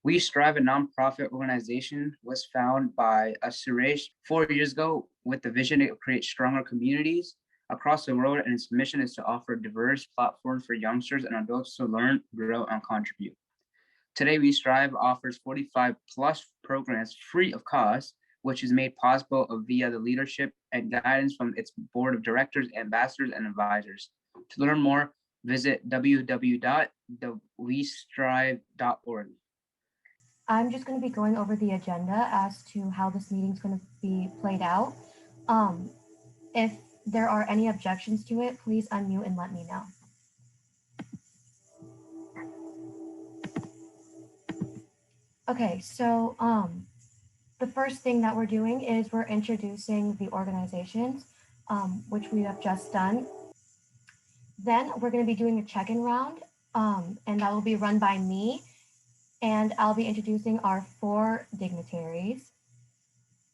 We Strive, a nonprofit organization, was founded by Suresh 4 years ago with the vision to create stronger communities across the world, and its mission is to offer diverse platforms for youngsters and adults to learn, grow, and contribute. Today, We Strive offers 45 plus programs free of cost, which is made possible via the leadership and guidance from its board of directors, ambassadors, and advisors. To learn more, visit www.westrive.org. I'm just going to be going over the agenda as to how this meeting is going to be played out. If there are any objections to it, please unmute and let me know. Okay, so the first thing that we're doing is we're introducing the organizations, which we have just done. Then we're going to be doing a check-in round, and that will be run by me, and I'll be introducing our 4 dignitaries.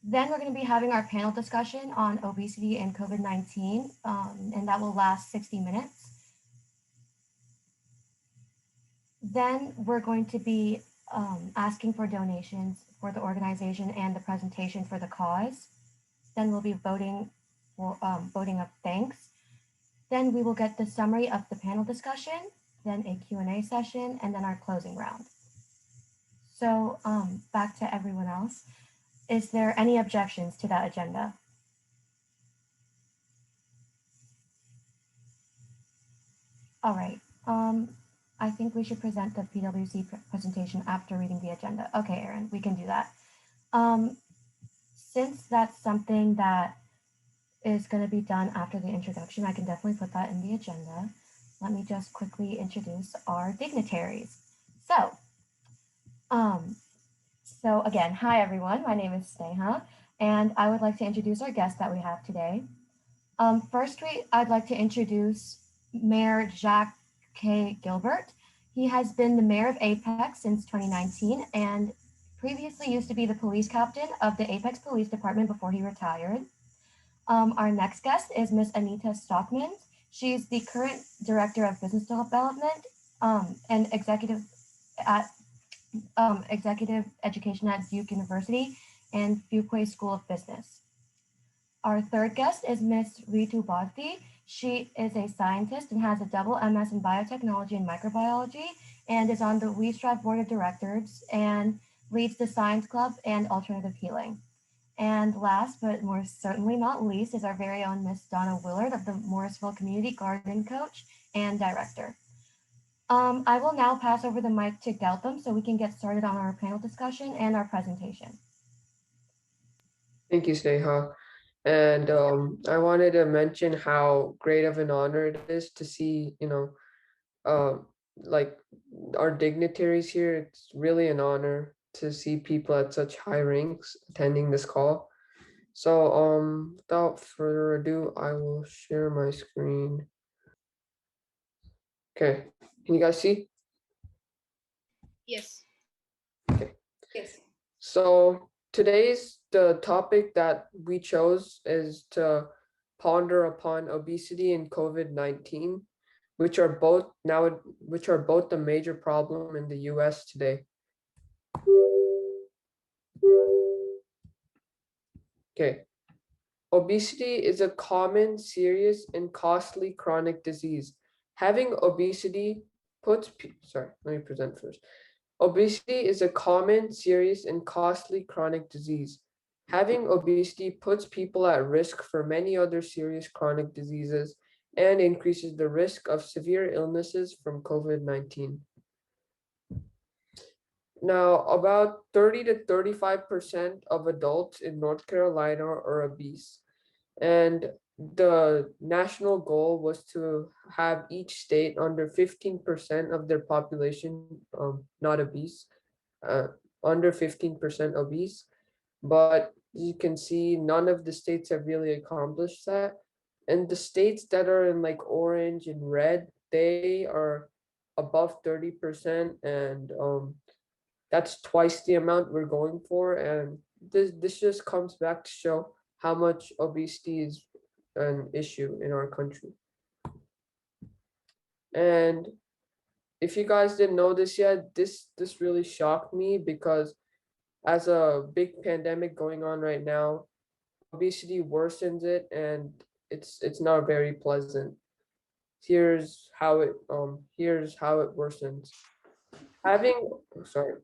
Then we're going to be having our panel discussion on obesity and COVID-19, and that will last 60 minutes. Then we're going to be asking for donations for the organization and the presentation for the cause. Then we'll be voting of thanks. Then we will get the summary of the panel discussion, then a Q&A session, and then our closing round. So back to everyone else. Is there any objections to that agenda? All right. I think we should present the Pwc presentation after reading the agenda. Okay, Erin, we can do that. Since that's something that is going to be done after the introduction, I can definitely put that in the agenda. Let me just quickly introduce our dignitaries. So again, hi everyone, my name is Sneha, and I would like to introduce our guest that we have today. First, I'd like to introduce Mayor Jacques K. Gilbert. He has been the mayor of Apex since 2019 and previously used to be the police captain of the Apex Police Department before he retired. Our next guest is Miss Anita Stockman. She's the current director of business development and executive education at Duke University and Pwc School of Business. Our third guest is Miss Ritu Bharti. She is a scientist and has a double MS in biotechnology and microbiology, and is on the We Strive board of directors and leads the Science Club and Alternative Healing. And last, but more certainly not least, is our very own Miss Donna Willard of the Morrisville Community Garden Coach and Director. I will now pass over the mic to Gautam so we can get started on our panel discussion and our presentation. Thank you, Sneha. And I wanted to mention how great of an honor it is to see, like our dignitaries here. It's really an honor to see people at such high ranks attending this call. So without further ado, I will share my screen. Okay, can you guys see? Yes. Okay. Yes. So the topic that we chose is to ponder upon obesity and COVID-19, which are both a major problem in the US today. Okay. Obesity is a common, serious, and costly chronic disease. Having obesity Obesity is a common, serious, and costly chronic disease. Having obesity puts people at risk for many other serious chronic diseases and increases the risk of severe illnesses from COVID-19. Now, about 30 to 35% of adults in North Carolina are obese, and the national goal was to have each state under 15% of their population not obese, under 15% obese. But you can see none of the states have really accomplished that. And the states that are in like orange and red, they are above 30%, and that's twice the amount we're going for. And this just comes back to show how much obesity is an issue in our country. And if you guys didn't know this yet, this really shocked me because as a big pandemic going on right now, obesity worsens it, and it's not very pleasant. Here's how it worsens. Having sorry,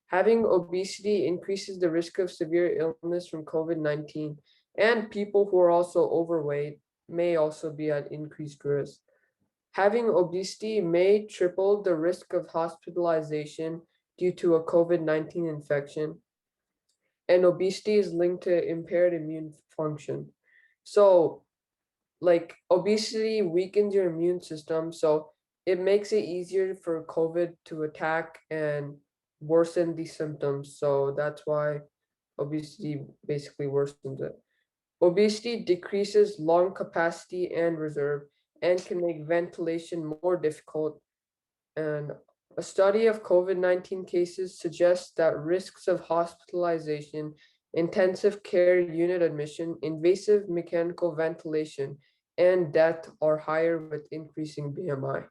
Having obesity increases the risk of severe illness from COVID-19, and people who are also overweight may also be at increased risk. Having obesity may triple the risk of hospitalization due to a COVID-19 infection, and obesity is linked to impaired immune function. So, like, obesity weakens your immune system, so it makes it easier for COVID to attack and worsen these symptoms. So that's why obesity basically worsens it. Obesity decreases lung capacity and reserve and can make ventilation more difficult. And a study of COVID-19 cases suggests that risks of hospitalization, intensive care unit admission, invasive mechanical ventilation, and death are higher with increasing BMI.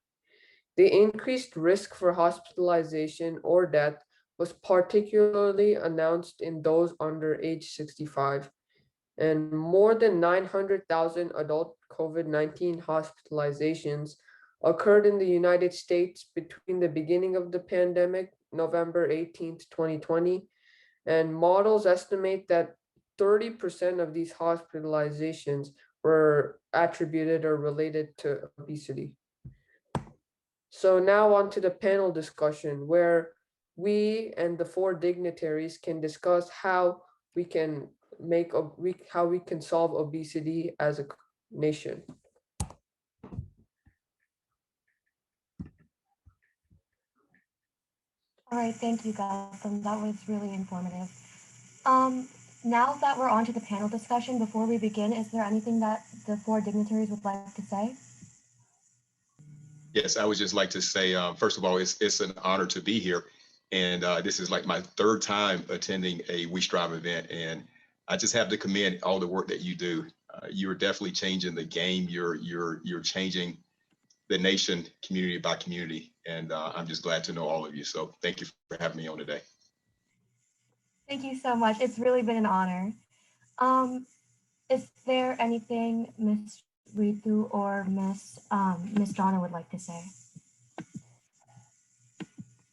The increased risk for hospitalization or death was particularly announced in those under age 65, and more than 900,000 adult COVID-19 hospitalizations occurred in the United States between the beginning of the pandemic, November 18th, 2020, and models estimate that 30% of these hospitalizations were attributed or related to obesity. So now on to the panel discussion, where we and the four dignitaries can discuss how we can how we can solve obesity as a nation. All right, thank you, Gautam. That was really informative. Now that we're on to the panel discussion, before we begin, is there anything that the four dignitaries would like to say? Yes, I would just like to say, first of all, it's an honor to be here. And this is like my third time attending a We Strive event. And I just have to commend all the work that you do. You're definitely changing the game. You're changing the nation community by community. And I'm just glad to know all of you. So thank you for having me on today. Thank you so much. It's really been an honor. Is there anything Ms. Ritu or Miss Donna would like to say?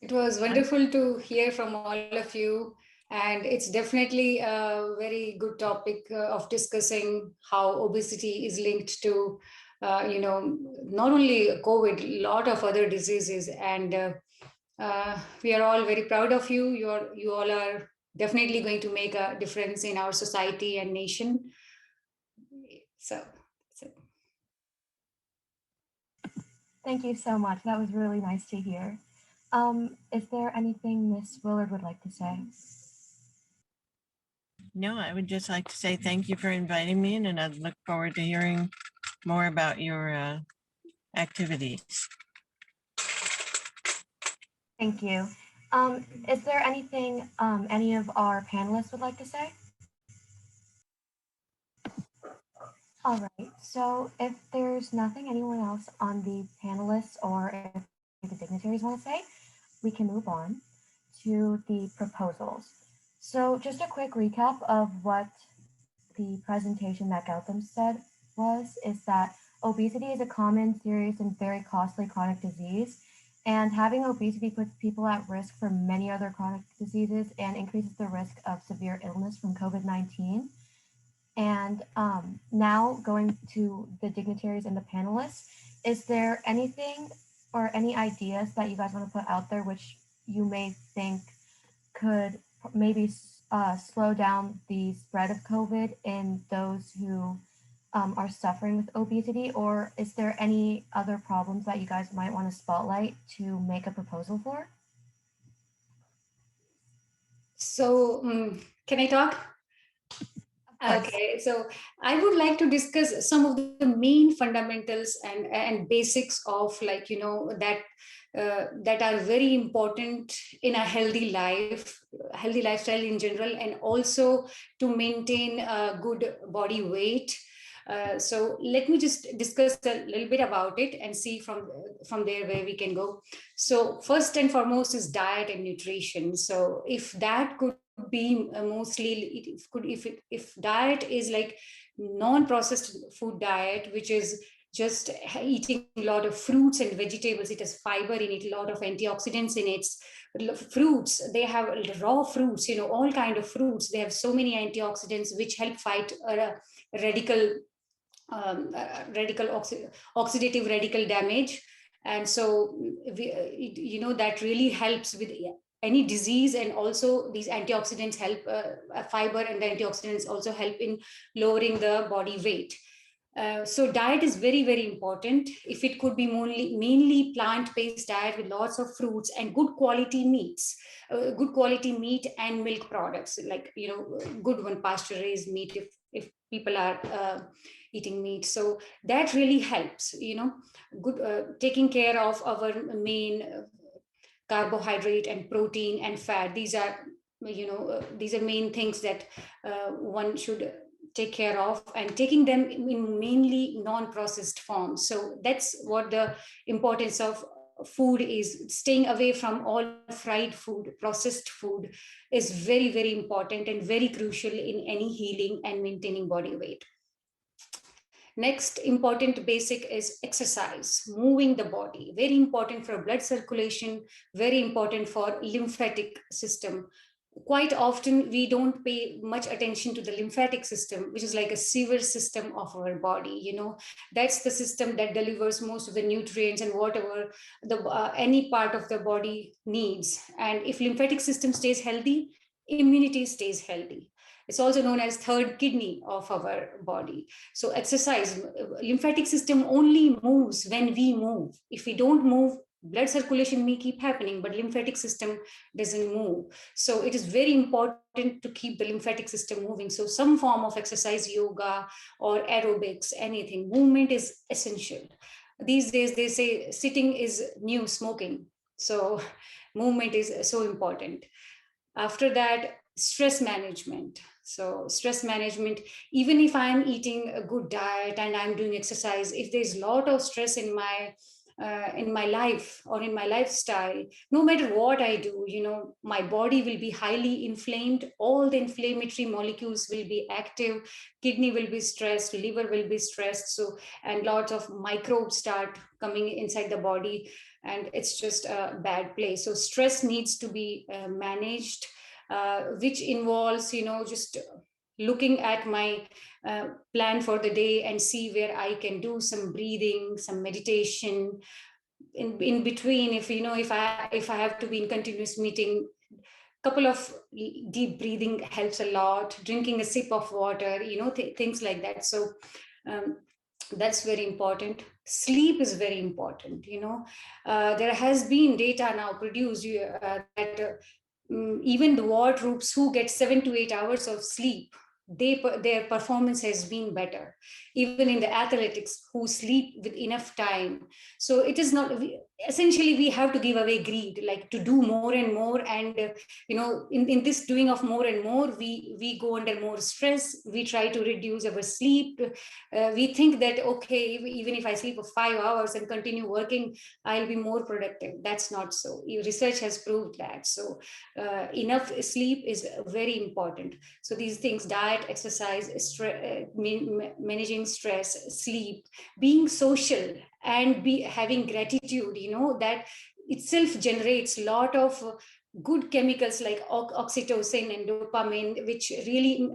It was wonderful to hear from all of you, and it's definitely a very good topic of discussing how obesity is linked to, not only COVID, a lot of other diseases, and we are all very proud of you. You all are definitely going to make a difference in our society and nation. So that's it. Thank you so much. That was really nice to hear. Is there anything Miss Willard would like to say? No, I would just like to say thank you for inviting me in, and I'd look forward to hearing more about your activities. Thank you. Is there anything any of our panelists would like to say? All right, so if there's nothing anyone else on the panelists or if the dignitaries want to say, we can move on to the proposals. So just a quick recap of what the presentation that Gautam said is that obesity is a common, serious, and very costly chronic disease. And having obesity puts people at risk for many other chronic diseases and increases the risk of severe illness from COVID-19. And now going to the dignitaries and the panelists, is there anything or any ideas that you guys want to put out there which you may think could maybe slow down the spread of COVID in those who are suffering with obesity? Or is there any other problems that you guys might want to spotlight to make a proposal for? So can I talk? Okay, so I would like to discuss some of the main fundamentals and basics of that are very important in a healthy lifestyle in general, and also to maintain a good body weight. So let me just discuss a little bit about it and see from there where we can go. So first and foremost is diet and nutrition. So if that could be mostly, if diet is like non-processed food diet, which is just eating a lot of fruits and vegetables, it has fiber in it, a lot of antioxidants in it. Fruits, they have raw fruits, all kind of fruits, they have so many antioxidants which help fight radical oxidative radical damage. And so that really helps with any disease. And also these antioxidants help, fiber and the antioxidants also help in lowering the body weight. So diet is very, very important. If it could be mainly plant-based diet with lots of fruits and good quality meats, good quality meat and milk products, like, good one, pasture-raised meat, if people are eating meat. So that really helps, good, taking care of our main carbohydrate and protein and fat. These are, these are main things that one should take care of, and taking them in mainly non-processed form. So that's what the importance of food is. Staying away from all fried food, processed food is very, very important and very crucial in any healing and maintaining body weight. Next important basic is exercise, moving the body. Very important for blood circulation, very important for lymphatic system. Quite often we don't pay much attention to the lymphatic system, which is like a sewer system of our body. That's the system that delivers most of the nutrients and whatever any part of the body needs. And if lymphatic system stays healthy, immunity stays healthy. It's also known as third kidney of our body. So exercise, lymphatic system only moves when we move. If we don't move, blood circulation may keep happening, but lymphatic system doesn't move. So it is very important to keep the lymphatic system moving. So some form of exercise, yoga or aerobics, anything, movement is essential. These days they say sitting is new smoking. So movement is so important. After that, stress management. So stress management, even if I'm eating a good diet and I'm doing exercise, if there's a lot of stress in my life or in my lifestyle, no matter what I do, my body will be highly inflamed. All the inflammatory molecules will be active. Kidney will be stressed, liver will be stressed. So, and lots of microbes start coming inside the body, and it's just a bad place. So stress needs to be managed, which involves, just looking at my plan for the day and see where I can do some breathing, some meditation in between. If I have to be in continuous meeting, couple of deep breathing helps a lot. Drinking a sip of water, things like that. So that's very important. Sleep is very important. There has been data now produced that even the war troops who get 7 to 8 hours of sleep, their performance has been better. Even in the athletics, who sleep with enough time. So it is not, essentially we have to give away greed, like to do more and more. And in this doing of more and more, we go under more stress. We try to reduce our sleep. We think that, okay, even if I sleep for 5 hours and continue working, I'll be more productive. That's not so. Research has proved that. So enough sleep is very important. So these things, diet, exercise, managing stress, sleep, being social, and having gratitude, that itself generates a lot of good chemicals like oxytocin and dopamine, which really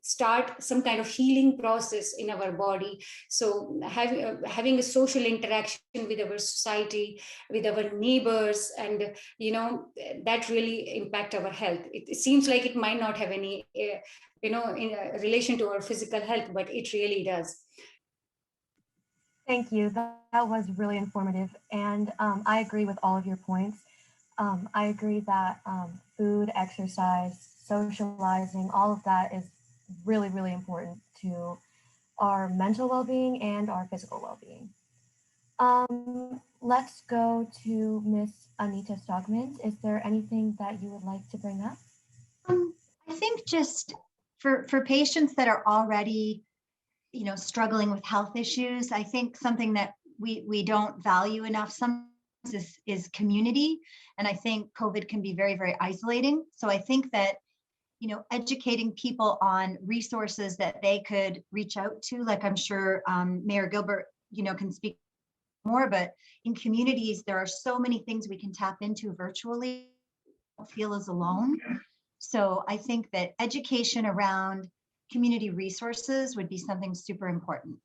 start some kind of healing process in our body. So having a social interaction with our society, with our neighbors, and that really impact our health. It seems like it might not have any in relation to our physical health, but it really does. Thank you. That was really informative. And I agree with all of your points. I agree that food, exercise, socializing, all of that is really, really important to our mental well-being and our physical well-being. Let's go to Miss Anita Stockman. Is there anything that you would like to bring up? I think just for patients that are already struggling with health issues. I think something that we don't value enough sometimes is community. And I think COVID can be very, very isolating. So I think that, educating people on resources that they could reach out to, like I'm sure Mayor Gilbert, can speak more, but in communities, there are so many things we can tap into virtually, don't feel as alone. So I think that education around community resources would be something super important.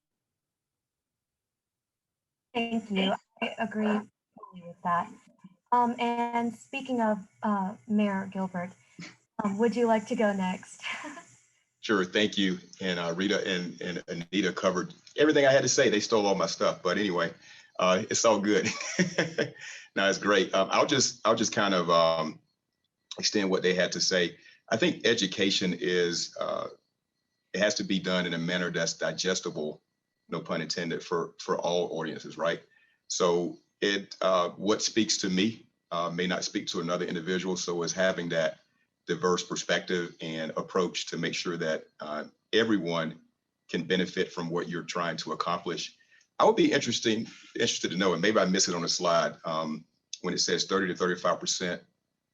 Thank you. I agree with that. And speaking of Mayor Gilbert, would you like to go next? Sure, thank you. And Rita and Anita covered everything I had to say. They stole all my stuff, but anyway, it's all good. No, it's great. I'll just kind of extend what they had to say. I think education is it has to be done in a manner that's digestible, no pun intended, for all audiences, right? So what speaks to me may not speak to another individual. So it's having that diverse perspective and approach to make sure that everyone can benefit from what you're trying to accomplish. I would be interested to know, and maybe I missed it on the slide, when it says 30 to 35%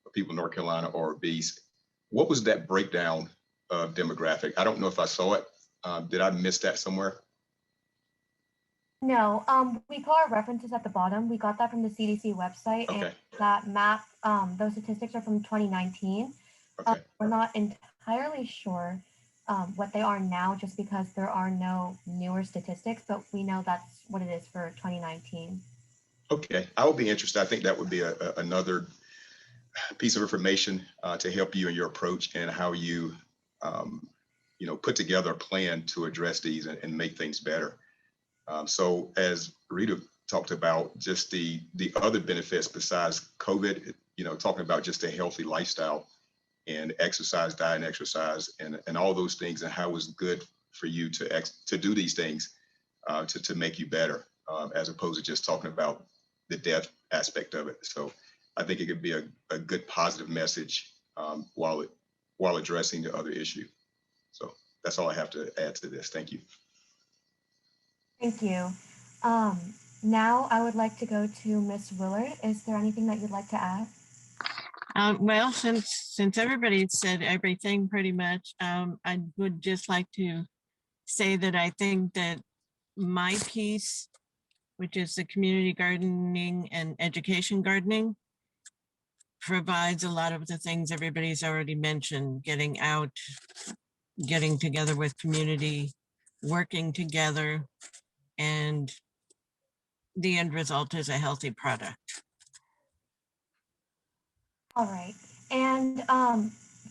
of people in North Carolina are obese. What was that breakdown of demographic? I don't know if I saw it. Did I miss that somewhere? No, we put our references at the bottom. We got that from the CDC website, Okay. and that map, those statistics are from 2019. Okay. We're not entirely sure what they are now, just because there are no newer statistics, but we know that's what it is for 2019. Okay, I would be interested. I think that would be another piece of information to help you in your approach and how you, put together a plan to address these and make things better. So as Rita talked about, just the other benefits besides COVID, talking about just a healthy lifestyle and exercise, diet and exercise, and all those things, and how it's good for you to do these things to make you better, as opposed to just talking about the death aspect of it. So I think it could be a good positive message while addressing the other issue. So that's all I have to add to this. Thank you. Thank you. Now I would like to go to Ms. Willard. Is there anything that you'd like to add? Well, since everybody said everything pretty much, I would just like to say that I think that my piece, which is the community gardening and education gardening, provides a lot of the things everybody's already mentioned: getting out, getting together with community, working together, and the end result is a healthy product. All right. And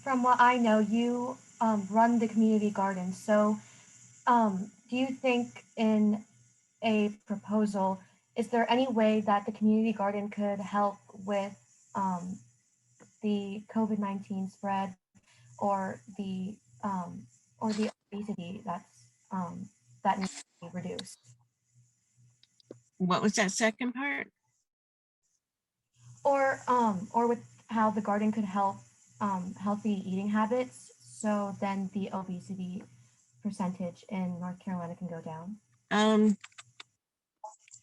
from what I know, you run the community garden. So do you think in a proposal, is there any way that the community garden could help with the COVID-19 spread or the obesity that needs to be reduced? What was that second part? Or with how the garden could help healthy eating habits, so then the obesity percentage in North Carolina can go down?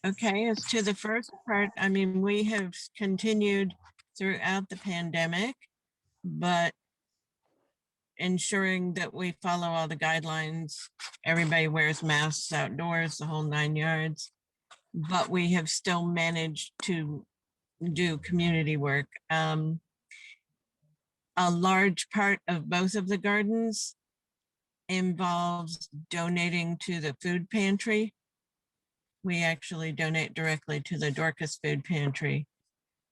Okay, as to the first part, I mean, we have continued throughout the pandemic, but ensuring that we follow all the guidelines, everybody wears masks outdoors, the whole 9 yards, but we have still managed to do community work. A large part of both of the gardens involves donating to the food pantry. We actually donate directly to the Dorcas Food Pantry.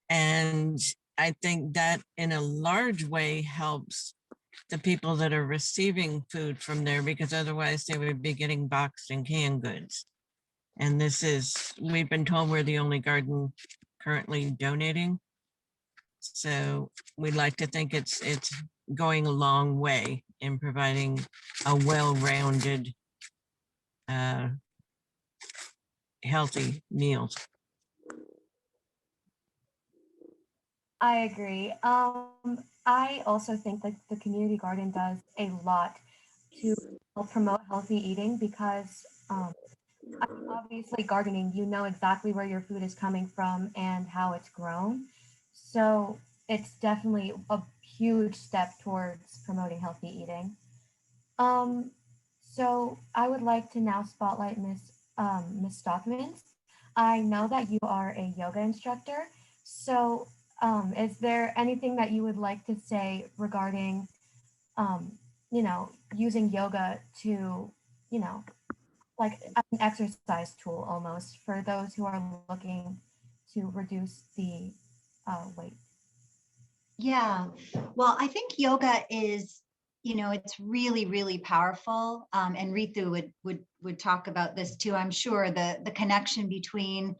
And I think that in a large way helps the people that are receiving food from there, because otherwise they would be getting boxed and canned goods. And we've been told we're the only garden currently donating. So we'd like to think it's going a long way in providing a well-rounded, healthy meals. I agree. I also think that the community garden does a lot to help promote healthy eating because obviously gardening, you know exactly where your food is coming from and how it's grown. So it's definitely a huge step towards promoting healthy eating. So I would like to now spotlight Miss Stockman. I know that you are a yoga instructor. So is there anything that you would like to say regarding, using yoga to, like an exercise tool almost for those who are looking to reduce the weight? Yeah, well, I think yoga is, it's really, really powerful. And Ritu would talk about this too. I'm sure the connection between,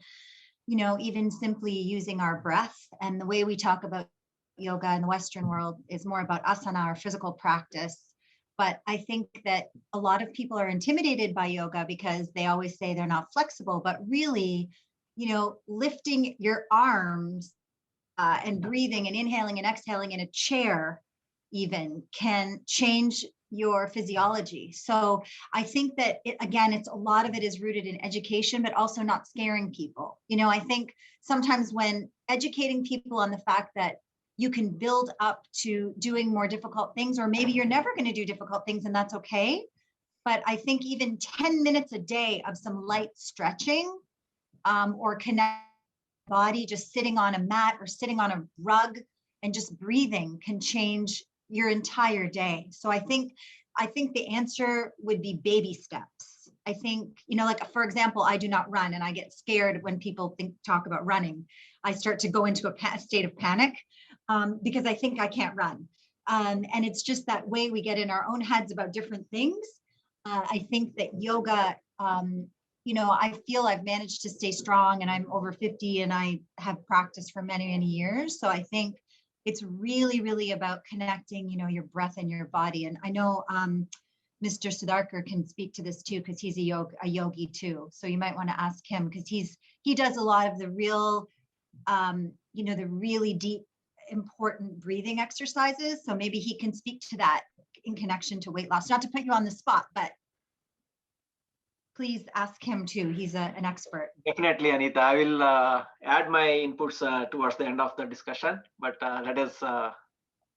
even simply using our breath, and the way we talk about yoga in the Western world is more about asana or physical practice. But I think that a lot of people are intimidated by yoga because they always say they're not flexible, but really, lifting your arms and breathing and inhaling and exhaling in a chair even can change your physiology. So I think that it's a lot of it is rooted in education, but also not scaring people. I think sometimes when educating people on the fact that you can build up to doing more difficult things, or maybe you're never going to do difficult things and that's okay. But I think even 10 minutes a day of some light stretching or connect body, just sitting on a mat or sitting on a rug and just breathing can change your entire day. So I think the answer would be baby steps. I think, like for example, I do not run and I get scared when people talk about running. I start to go into a state of panic because I think I can't run. And it's just that way we get in our own heads about different things. I think that yoga, I feel I've managed to stay strong and I'm over 50 and I have practiced for many, many years. So I think it's really, really about connecting, your breath and your body. And I know Mr. Siddharkar can speak to this too, because he's a yogi too. So you might want to ask him because he does a lot of the real, the really deep, important breathing exercises. So maybe he can speak to that in connection to weight loss. Not to put you on the spot, but please ask him too. He's an expert. Definitely, Anita. I will add my inputs towards the end of the discussion, but let us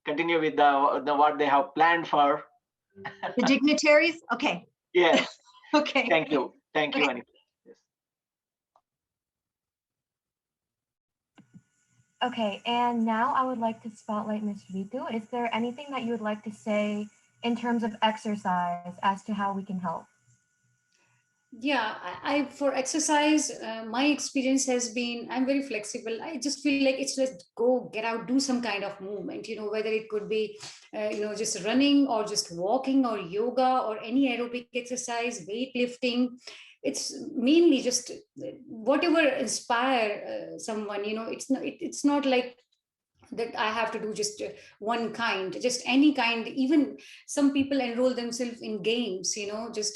continue with the what they have planned for. The dignitaries? Okay. Yes. Okay. Thank you. Thank you, Okay. Anita. Yes. Okay, and now I would like to spotlight Ms. Ritu. Is there anything that you would like to say in terms of exercise as to how we can help? Yeah, I for exercise, my experience has been I'm very flexible. I just feel like it's just go get out, do some kind of movement. Whether it could be, just running or just walking or yoga or any aerobic exercise, weightlifting. It's mainly just whatever inspire someone. It's not like that I have to do just one kind, just any kind. Even some people enroll themselves in games, just,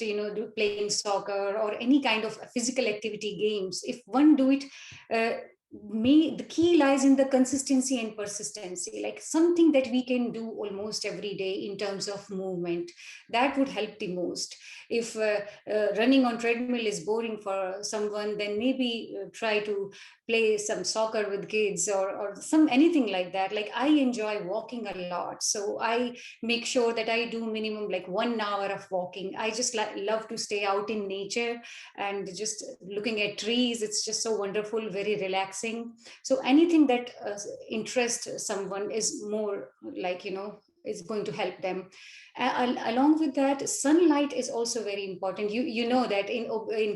playing soccer or any kind of physical activity games. If one do it, the key lies in the consistency and persistency, like something that we can do almost every day in terms of movement. That would help the most. If running on treadmill is boring for someone, then maybe try to play some soccer with kids or some anything like that. Like I enjoy walking a lot, so I make sure that I do minimum like 1 hour of walking. I just love to stay out in nature and just looking at trees. It's just so wonderful, very relaxing. So anything that interests someone is more like, is going to help them. Along with that, sunlight is also very important. You know that in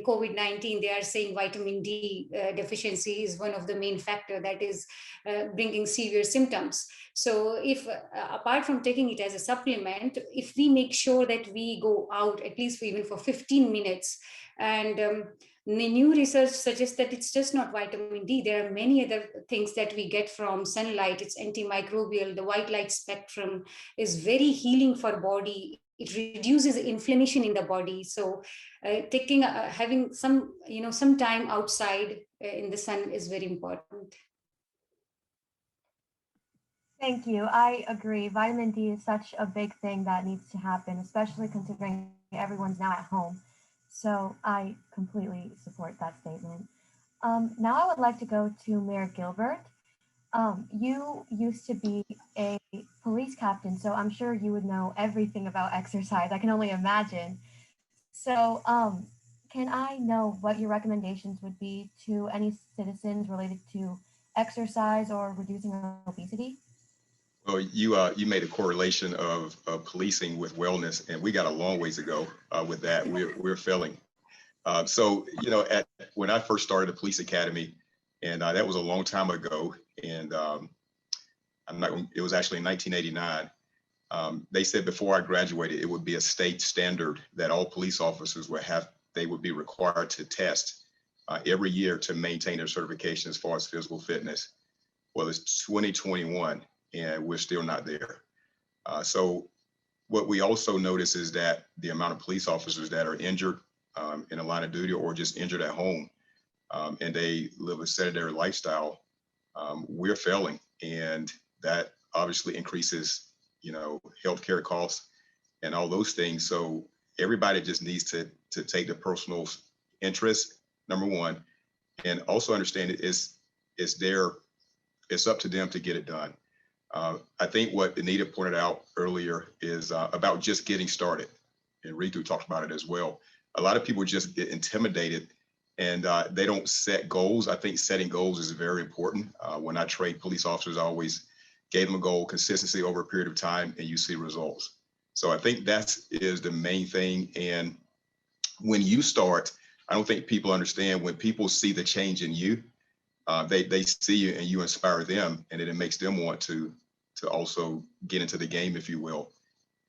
COVID-19, they are saying vitamin D deficiency is one of the main factor that is bringing severe symptoms. So if apart from taking it as a supplement, if we make sure that we go out at least even for 15 minutes, and the new research suggests that it's just not vitamin D. There are many other things that we get from sunlight. It's antimicrobial. The white light spectrum is very healing for body. It reduces inflammation in the body. So having some time outside in the sun is very important. Thank you. I agree. Vitamin D is such a big thing that needs to happen, especially considering everyone's now at home. So I completely support that statement. Now I would like to go to Mayor Gilbert. You used to be a police captain, so I'm sure you would know everything about exercise. I can only imagine. So, can I know what your recommendations would be to any citizens related to exercise or reducing obesity? Well, you made a correlation of policing with wellness, and we got a long ways to go with that. We're failing. So, when I first started the police academy, and that was a long time ago, and I'm not. It was actually in 1989. They said before I graduated, it would be a state standard that all police officers they would be required to test every year to maintain their certification as far as physical fitness. Well, it's 2021, and we're still not there. So what we also notice is that the amount of police officers that are injured in a line of duty or just injured at home, and they live a sedentary lifestyle, we're failing. And that obviously increases, healthcare costs and all those things. So everybody just needs to take the personal interest, number one, and also understand it's up to them to get it done. I think what Anita pointed out earlier is about just getting started. And Ritu talked about it as well. A lot of people just get intimidated and they don't set goals. I think setting goals is very important. When I train police officers, I always gave them a goal, consistency over a period of time, and you see results. So I think that is the main thing. And when you start, I don't think people understand when people see the change in you, they see you and you inspire them, and it makes them want to also get into the game, if you will,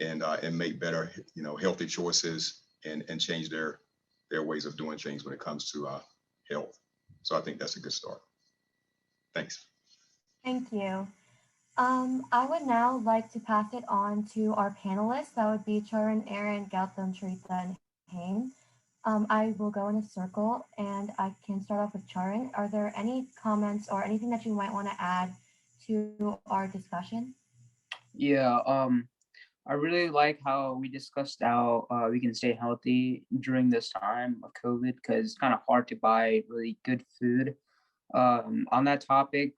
and make better, healthy choices and change their ways of doing things when it comes to health. So I think that's a good start. Thanks. Thank you. I would now like to pass it on to our panelists. That would be Charan, Aaron, Gautam, Charita, and Hain. I will go in a circle and I can start off with Charan. Are there any comments or anything that you might want to add to our discussion? Yeah, I really like how we discussed how we can stay healthy during this time of COVID, because it's kind of hard to buy really good food. On that topic,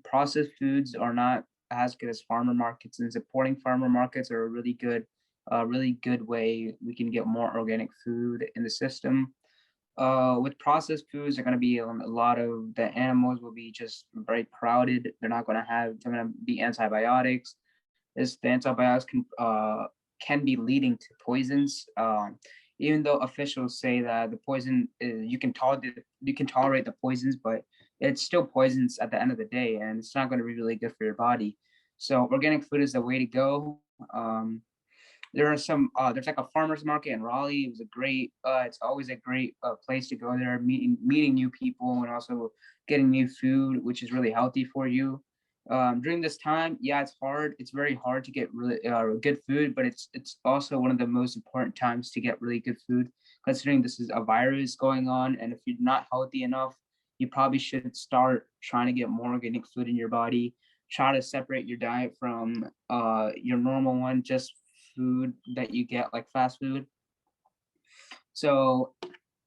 processed foods are not as good as farmer markets, and supporting farmer markets are a really good way we can get more organic food in the system. With processed foods, they're going to be a lot of the animals will be just very crowded. They're going to be antibiotics. The antibiotics can be leading to poisons. Even though officials say that the poison you can tolerate the poisons, but it's still poisons at the end of the day, and it's not going to be really good for your body. So organic food is the way to go. There's like a farmer's market in Raleigh. It's always a great place to go there, meeting new people and also getting new food, which is really healthy for you. During this time, yeah, it's hard. It's very hard to get really good food, but it's also one of the most important times to get really good food, considering this is a virus going on. And if you're not healthy enough, you probably should start trying to get more organic food in your body. Try to separate your diet from your normal one, just food that you get like fast food. So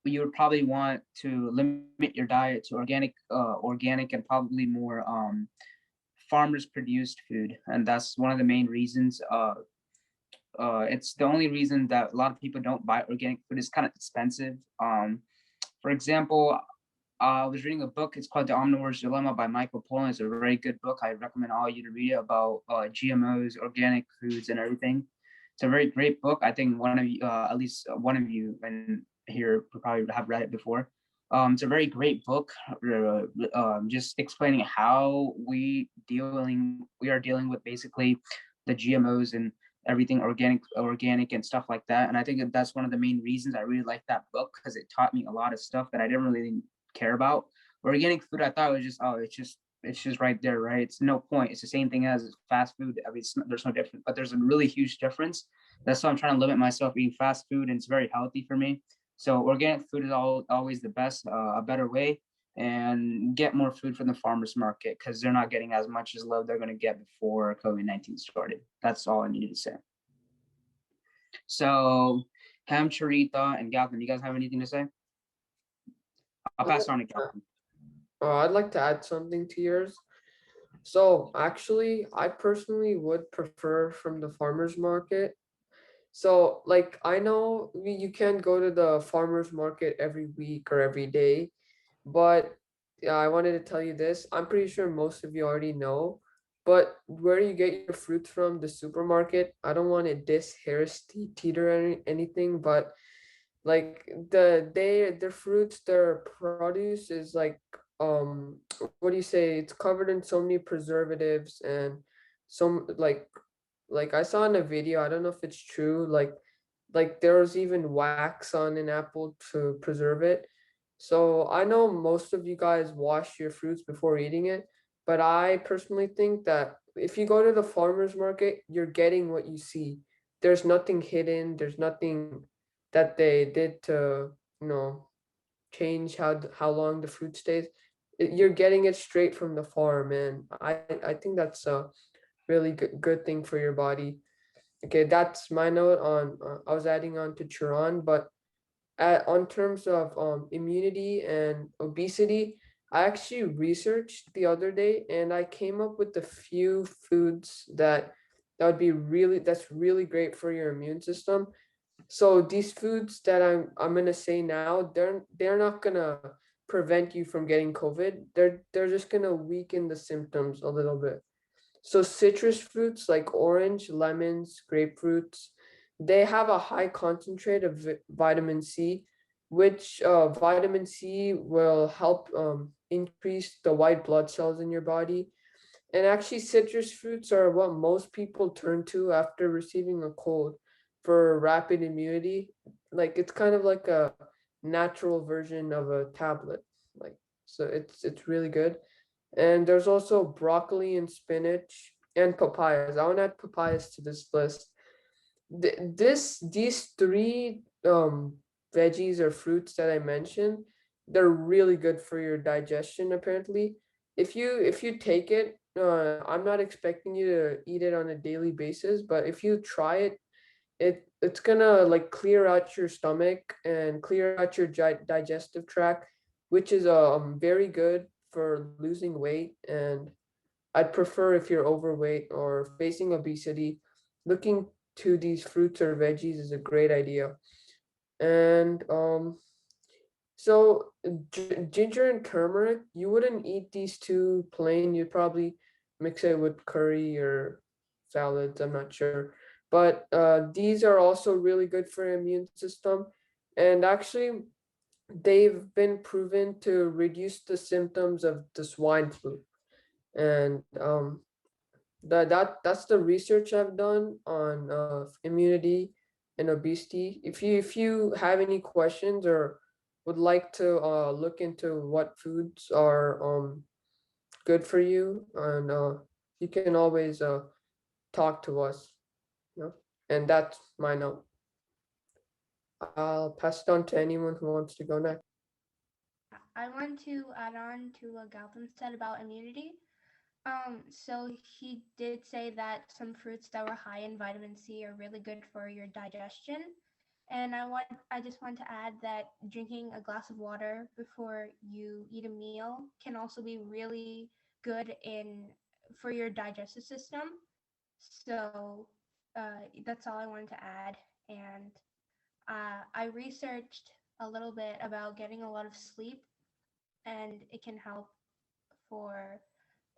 you would probably want to limit your diet to organic and probably more farmers produced food, and that's one of the main reasons. It's the only reason that a lot of people don't buy organic food. It's kind of expensive. For example, I was reading a book. It's called The Omnivore's Dilemma by Michael Pollan. It's a very good book. I recommend all of you to read it about GMOs, organic foods, and everything. It's a very great book. I think one of you, at least one of you in here, probably have read it before. It's a very great book, just explaining how we are dealing with basically the GMOs and everything organic and stuff like that. And I think that's one of the main reasons I really like that book, because it taught me a lot of stuff that I didn't really care about. Organic food, I thought it was just, it's just right there, right? It's no point. It's the same thing as fast food. I mean, there's no difference, but there's a really huge difference. That's why I'm trying to limit myself eating fast food, and it's very healthy for me. So organic food is always the best, a better way. and get more food from the farmers market because they're not getting as much as load they're going to get before COVID-19 started. That's all I needed to say. So, Ham, Charita, and Galvin, you guys have anything to say? I'll pass on to Galvin. I'd like to add something to yours. So actually, I personally would prefer from the farmers market. So like I know you can't go to the farmers market every week or every day, but yeah, I wanted to tell you this. I'm pretty sure most of you already know, but where you get your fruits from, the supermarket, I don't want to diss Harris Teeter or anything, but like their fruits, their produce is like what do you say? It's covered in so many preservatives and some like I saw in a video, I don't know if it's true, like there was even wax on an apple to preserve it. So I know most of you guys wash your fruits before eating it, but I personally think that if you go to the farmers market, you're getting what you see. There's nothing hidden, there's nothing that they did to, you know, change how long the fruit stays. You're getting it straight from the farm, and I think that's a really good thing for your body. Okay, that's my note on. I was adding on to Chiron, but on terms of immunity and obesity, I actually researched the other day, and I came up with a few foods that would be that's really great for your immune system. So these foods that I'm gonna say now, they're not gonna prevent you from getting COVID. They're just gonna weaken the symptoms a little bit. So citrus fruits like orange, lemons, grapefruits, they have a high concentrate of vitamin C, which vitamin C will help increase the white blood cells in your body. And actually, citrus fruits are what most people turn to after receiving a cold for rapid immunity. Like it's kind of like a natural version of a tablet. Like so, it's really good. And there's also broccoli and spinach and papayas. I want to add papayas to this list. These three veggies or fruits that I mentioned, they're really good for your digestion apparently. If you take it, I'm not expecting you to eat it on a daily basis, but if you try it, it's gonna like clear out your stomach and clear out your digestive tract, which is very good for losing weight. And I'd prefer if you're overweight or facing obesity, looking to these fruits or veggies is a great idea. And so ginger and turmeric, you wouldn't eat these two plain. You'd probably mix it with curry or salads. I'm not sure, but these are also really good for your immune system, and actually they've been proven to reduce the symptoms of the swine flu. And that's the research I've done on immunity and obesity. If you have any questions or would like to look into what foods are good for you, and you can always talk to us. You know? And that's my note. I'll pass it on to anyone who wants to go next. I want to add on to what Gautam said about immunity. So he did say that some fruits that were high in vitamin C are really good for your digestion. And I just want to add that drinking a glass of water before you eat a meal can also be really good in for your digestive system. So that's all I wanted to add. And I researched a little bit about getting a lot of sleep, and for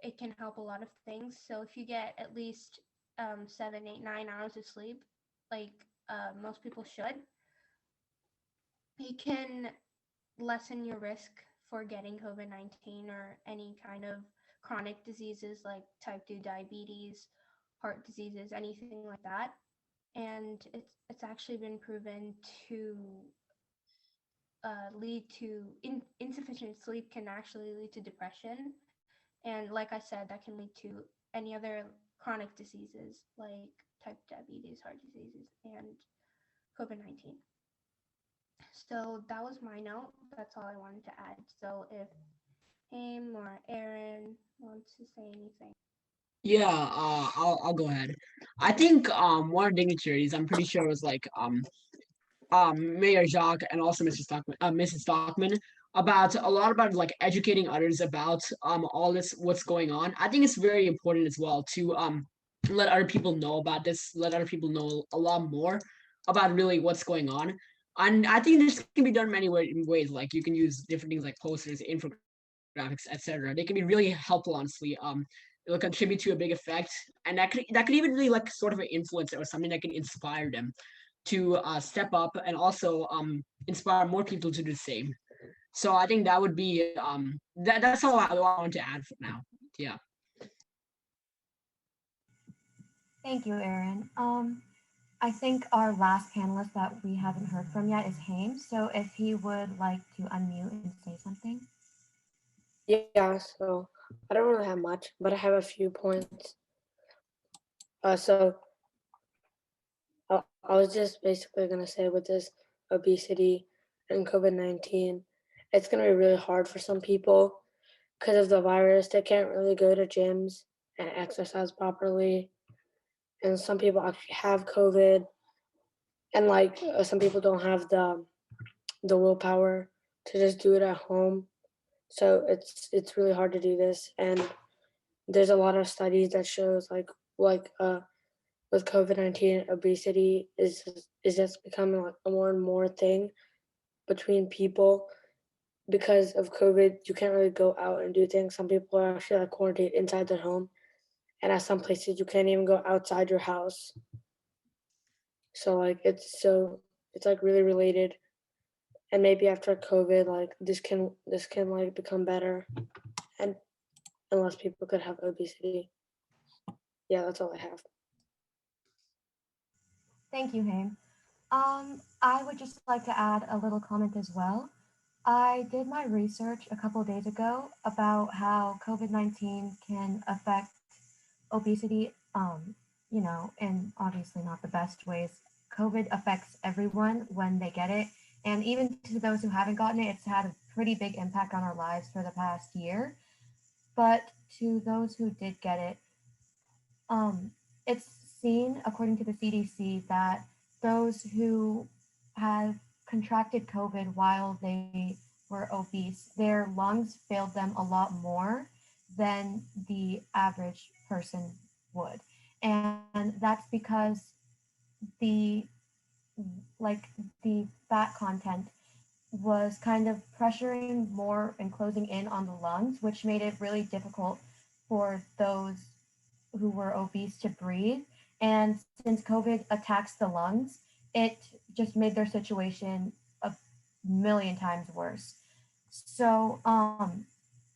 it can help a lot of things. So if you get at least 7, 8, 9 hours of sleep, like most people should, it can lessen your risk for getting COVID-19 or any kind of chronic diseases like type 2 diabetes, heart diseases, anything like that. And it's actually been proven to lead to insufficient sleep can actually lead to depression. And like I said, that can lead to any other chronic diseases like type diabetes, heart diseases, and COVID-19. So that was my note. That's all I wanted to add. So if Haim or Aaron wants to say anything. Yeah, I'll go ahead. I think one of the dignitaries, I'm pretty sure it was like Mayor Jacques and also Mrs. Stockman about a lot about like educating others about all this what's going on. I think it's very important as well to let other people know about this, let other people know a lot more about really what's going on. And I think this can be done many ways. Like you can use different things like posters, infographics, etc. They can be really helpful, honestly. It'll contribute to a big effect, and that could even be like sort of an influencer or something that can inspire them to step up and also inspire more people to do the same. So I think that would be that's all I want to add for now. Yeah. Thank you, Aaron. I think our last panelist that we haven't heard from yet is Haim. So if he would like to unmute and say something. Yeah, so I don't really have much, but I have a few points. I was just basically going to say with this obesity and COVID-19, it's going to be really hard for some people because of the virus. They can't really go to gyms and exercise properly. And some people actually have COVID. And like some people don't have the willpower to just do it at home. So it's really hard to do this. And there's a lot of studies that shows like with COVID-19, obesity is just becoming like a more and more thing between people because of COVID. You can't really go out and do things. Some people are actually like quarantined inside their home, and at some places you can't even go outside your house. So it's like really related, and maybe after COVID, like this can like become better, and unless people could have obesity. Yeah, that's all I have. Thank you, Haim. I would just like to add a little comment as well. I did my research a couple of days ago about how COVID-19 can affect obesity, and obviously not the best ways. COVID affects everyone when they get it. And even to those who haven't gotten it, it's had a pretty big impact on our lives for the past year. But to those who did get it, it's seen, according to the CDC, that those who have contracted COVID while they were obese, their lungs failed them a lot more than the average person would. And that's because the the fat content was kind of pressuring more and closing in on the lungs, which made it really difficult for those who were obese to breathe. And since COVID attacks the lungs, it just made their situation a million times worse. So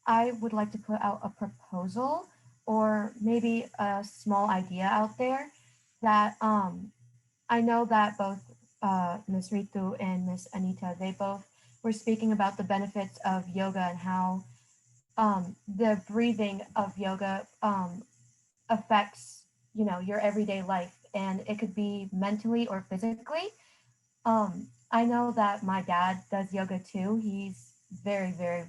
I would like to put out a proposal or maybe a small idea out there that I know that both Ms. Ritu and Ms. Anita, they both were speaking about the benefits of yoga and how the breathing of yoga affects, your everyday life, and it could be mentally or physically. I know that my dad does yoga too. He's very, very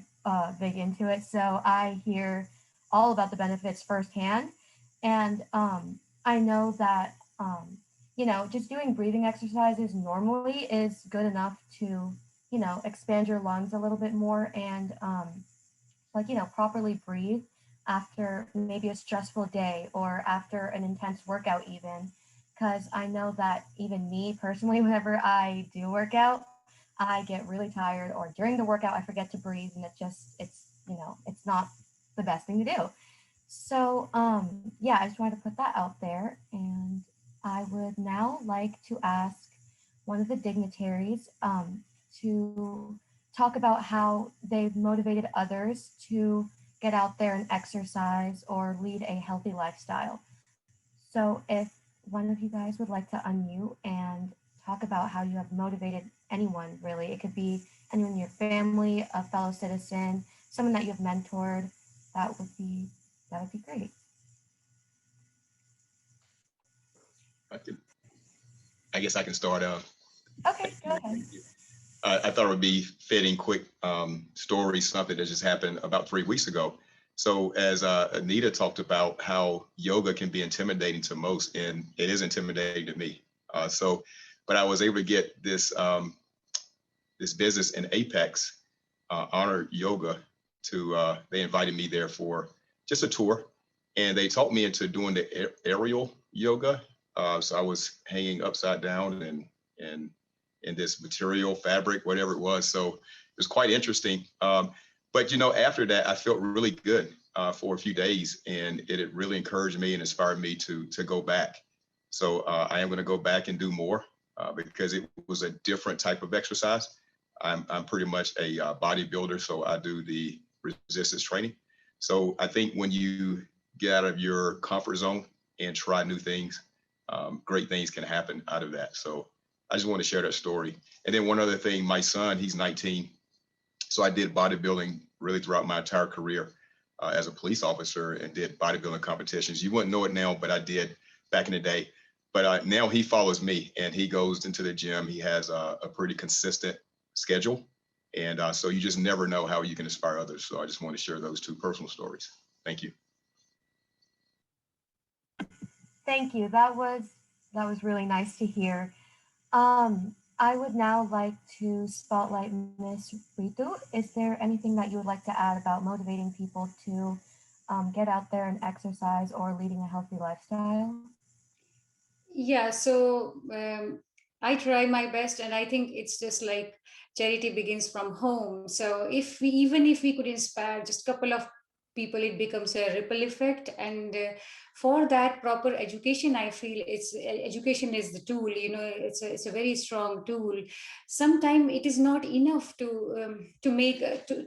big into it. So I hear all about the benefits firsthand. And I know that, just doing breathing exercises normally is good enough to, expand your lungs a little bit more and, properly breathe after maybe a stressful day or after an intense workout even. Because I know that even me personally, whenever I do work out, I get really tired, or during the workout I forget to breathe, and it's not the best thing to do. So yeah, I just wanted to put that out there. And I would now like to ask one of the dignitaries to talk about how they've motivated others to get out there and exercise or lead a healthy lifestyle. So if one of you guys would like to unmute and talk about how you have motivated anyone, really, it could be anyone in your family, a fellow citizen, someone that you've mentored, that would be great. I guess I can start. Okay, go ahead. I thought it would be fitting quick story, something that just happened about 3 weeks ago. So as Anita talked about how yoga can be intimidating to most, and it is intimidating to me. But I was able to get this this business in Apex, Honor Yoga, to they invited me there for just a tour, and they taught me into doing the aerial yoga. So I was hanging upside down and in this material, fabric, whatever it was. So it was quite interesting. But after that, I felt really good for a few days, and it really encouraged me and inspired me to go back. So I am going to go back and do more because it was a different type of exercise. I'm pretty much a bodybuilder, so I do the resistance training. So I think when you get out of your comfort zone and try new things, great things can happen out of that. So I just want to share that story. And then one other thing, my son, he's 19. So I did bodybuilding really throughout my entire career as a police officer, and did bodybuilding competitions. You wouldn't know it now, but I did back in the day. But now he follows me, and he goes into the gym. He has a pretty consistent schedule. And so you just never know how you can inspire others. So I just want to share those two personal stories. Thank you. Thank you. That was really nice to hear. I would now like to spotlight Ms. Ritu. Is there anything that you would like to add about motivating people to get out there and exercise or leading a healthy lifestyle? Yeah, so I try my best, and I think it's just like charity begins from home. So even if we could inspire just a couple of people, it becomes a ripple effect. And for that, proper education, I feel education is the tool. It's a very strong tool. Sometimes it is not enough to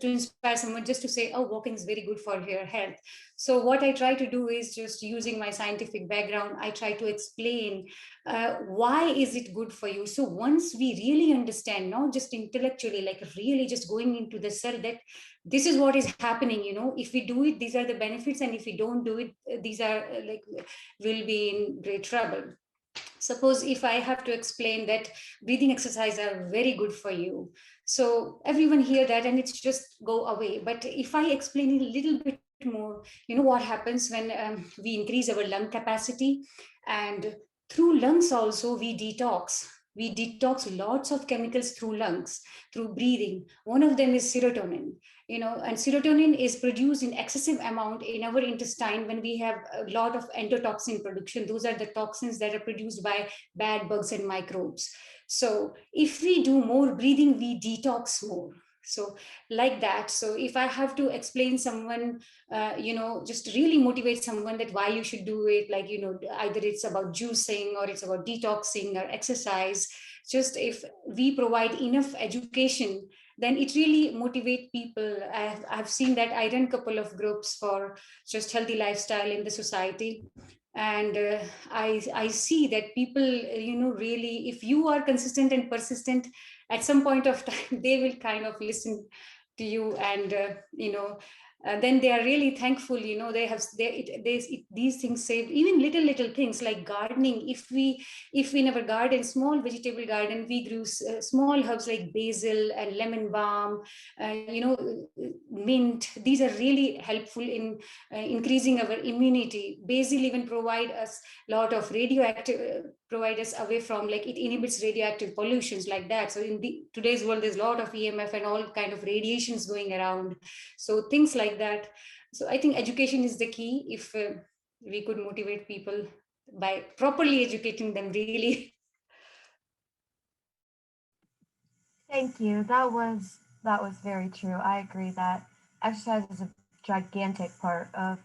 inspire someone just to say, oh, walking is very good for your health. So what I try to do is, just using my scientific background, I try to explain why is it good for you. So once we really understand, not just intellectually, like really just going into the cell, that this is what is happening, if we do it, these are the benefits, and if we don't do it, these are we'll be in great trouble. Suppose if I have to explain that breathing exercises are very good for you, so everyone hear that and it's just go away. But if I explain it a little bit more, what happens when we increase our lung capacity, and through lungs also we detox lots of chemicals through lungs, through breathing. One of them is serotonin, and serotonin is produced in excessive amount in our intestine when we have a lot of endotoxin production. Those are the toxins that are produced by bad bugs and microbes. So if we do more breathing, we detox more. So like that. So if I have to explain someone, just really motivate someone that why you should do it, like, either it's about juicing or it's about detoxing or exercise, just if we provide enough education, then it really motivates people. I've seen that. I run a couple of groups for just healthy lifestyle in the society. And I see that people, really, if you are consistent and persistent, at some point of time, they will kind of listen to you, and then they are really thankful. They have these things saved. Even little things like gardening. If we in our garden, small vegetable garden, we grew small herbs like basil and lemon balm, mint. These are really helpful in increasing our immunity. Basil even provide us a lot of radioactive, provide us away from, like, it inhibits radioactive pollutions like that. So in today's world, there's a lot of EMF and all kind of radiations going around. So things like that. So I think education is the key. If we could motivate people by properly educating them, really. Thank you. That was very true. I agree that exercise is a gigantic part of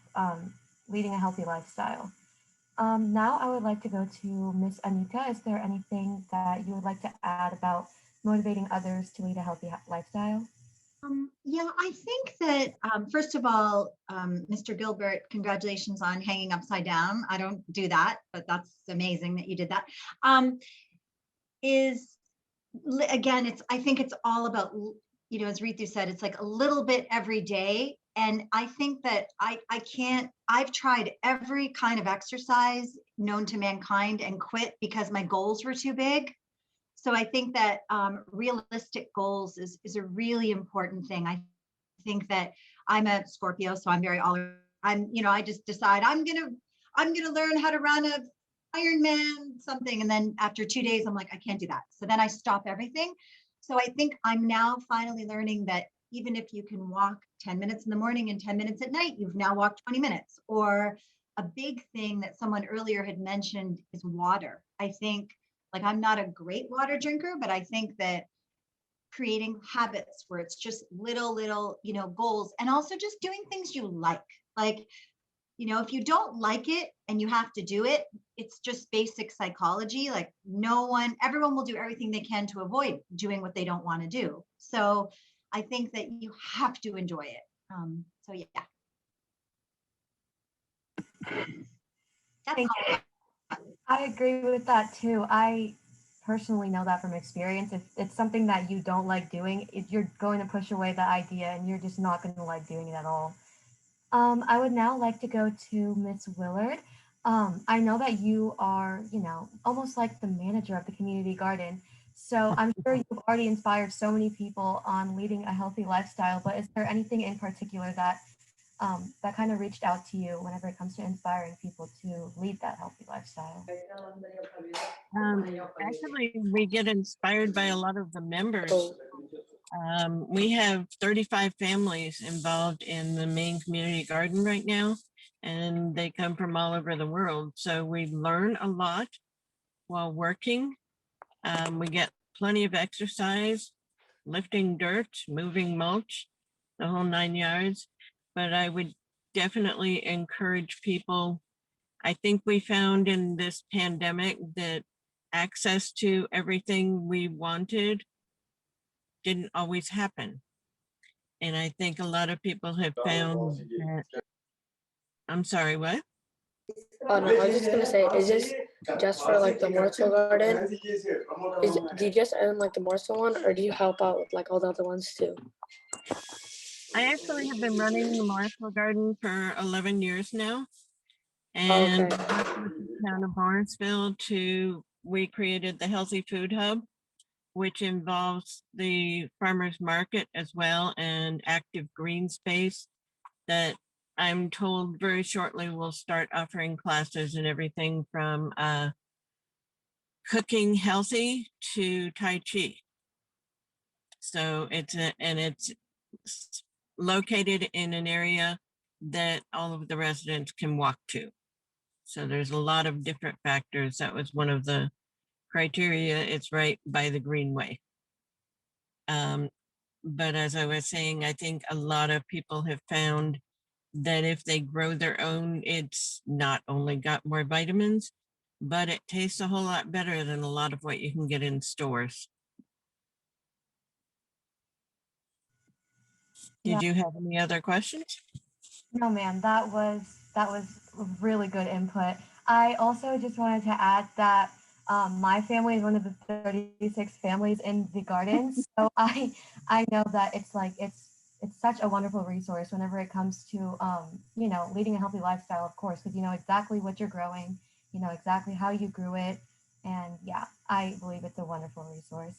leading a healthy lifestyle. Now I would like to go to Miss Anita. Is there anything that you would like to add about motivating others to lead a healthy lifestyle? Yeah, I think that first of all, Mr. Gilbert, congratulations on hanging upside down. I don't do that, but that's amazing that you did that. Again, I think it's all about, as Ritu said, it's like a little bit every day. And I think that I've tried every kind of exercise known to mankind and quit because my goals were too big. So I think that realistic goals is a really important thing. I think that I'm a Scorpio, so I'm very I just decide I'm gonna learn how to run a Ironman something, and then after 2 days I'm like, I can't do that. So then I stop everything. So I think I'm now finally learning that even if you can walk 10 minutes in the morning and 10 minutes at night, you've now walked 20 minutes. Or a big thing that someone earlier had mentioned is water. I think, like, I'm not a great water drinker, but I think that creating habits where it's just little, goals, and also just doing things you like. Like, if you don't like it and you have to do it, it's just basic psychology. Like everyone will do everything they can to avoid doing what they don't want to do. So I think that you have to enjoy it. So yeah. That's all. I agree with that too. I personally know that from experience. If it's something that you don't like doing, you're going to push away the idea and you're just not going to like doing it at all. I would now like to go to Miss Willard. I know that you are, almost like the manager of the community garden. So I'm sure you've already inspired so many people on leading a healthy lifestyle, but is there anything in particular that that kind of reached out to you whenever it comes to inspiring people to lead that healthy lifestyle? Actually, we get inspired by a lot of the members. We have 35 families involved in the main community garden right now, and they come from all over the world. So we learn a lot while working. We get plenty of exercise, lifting dirt, moving mulch, the whole 9 yards. But I would definitely encourage people. I think we found in this pandemic that access to everything we wanted didn't always happen. And I think a lot of people have found that, I'm sorry, what? Oh no, I was just gonna say, is this just for like the morsel garden? Do you just own like the morsel one, or do you help out with like all the other ones too? I actually have been running the Marshall Garden for 11 years now. And Okay. worked with the town of Lawrenceville we created the Healthy Food Hub, which involves the farmers market as well and active green space that I'm told very shortly we'll start offering classes and everything from cooking healthy to Tai Chi. So it's located in an area that all of the residents can walk to. So there's a lot of different factors. That was one of the criteria. It's right by the Greenway. But as I was saying, I think a lot of people have found that if they grow their own, it's not only got more vitamins, but it tastes a whole lot better than a lot of what you can get in stores. Did you have any other questions? No, ma'am, that was really good input. I also just wanted to add that my family is one of the 36 families in the garden, so I know that it's such a wonderful resource whenever it comes to leading a healthy lifestyle, of course, because you know exactly what you're growing, you know exactly how you grew it, and yeah, I believe it's a wonderful resource.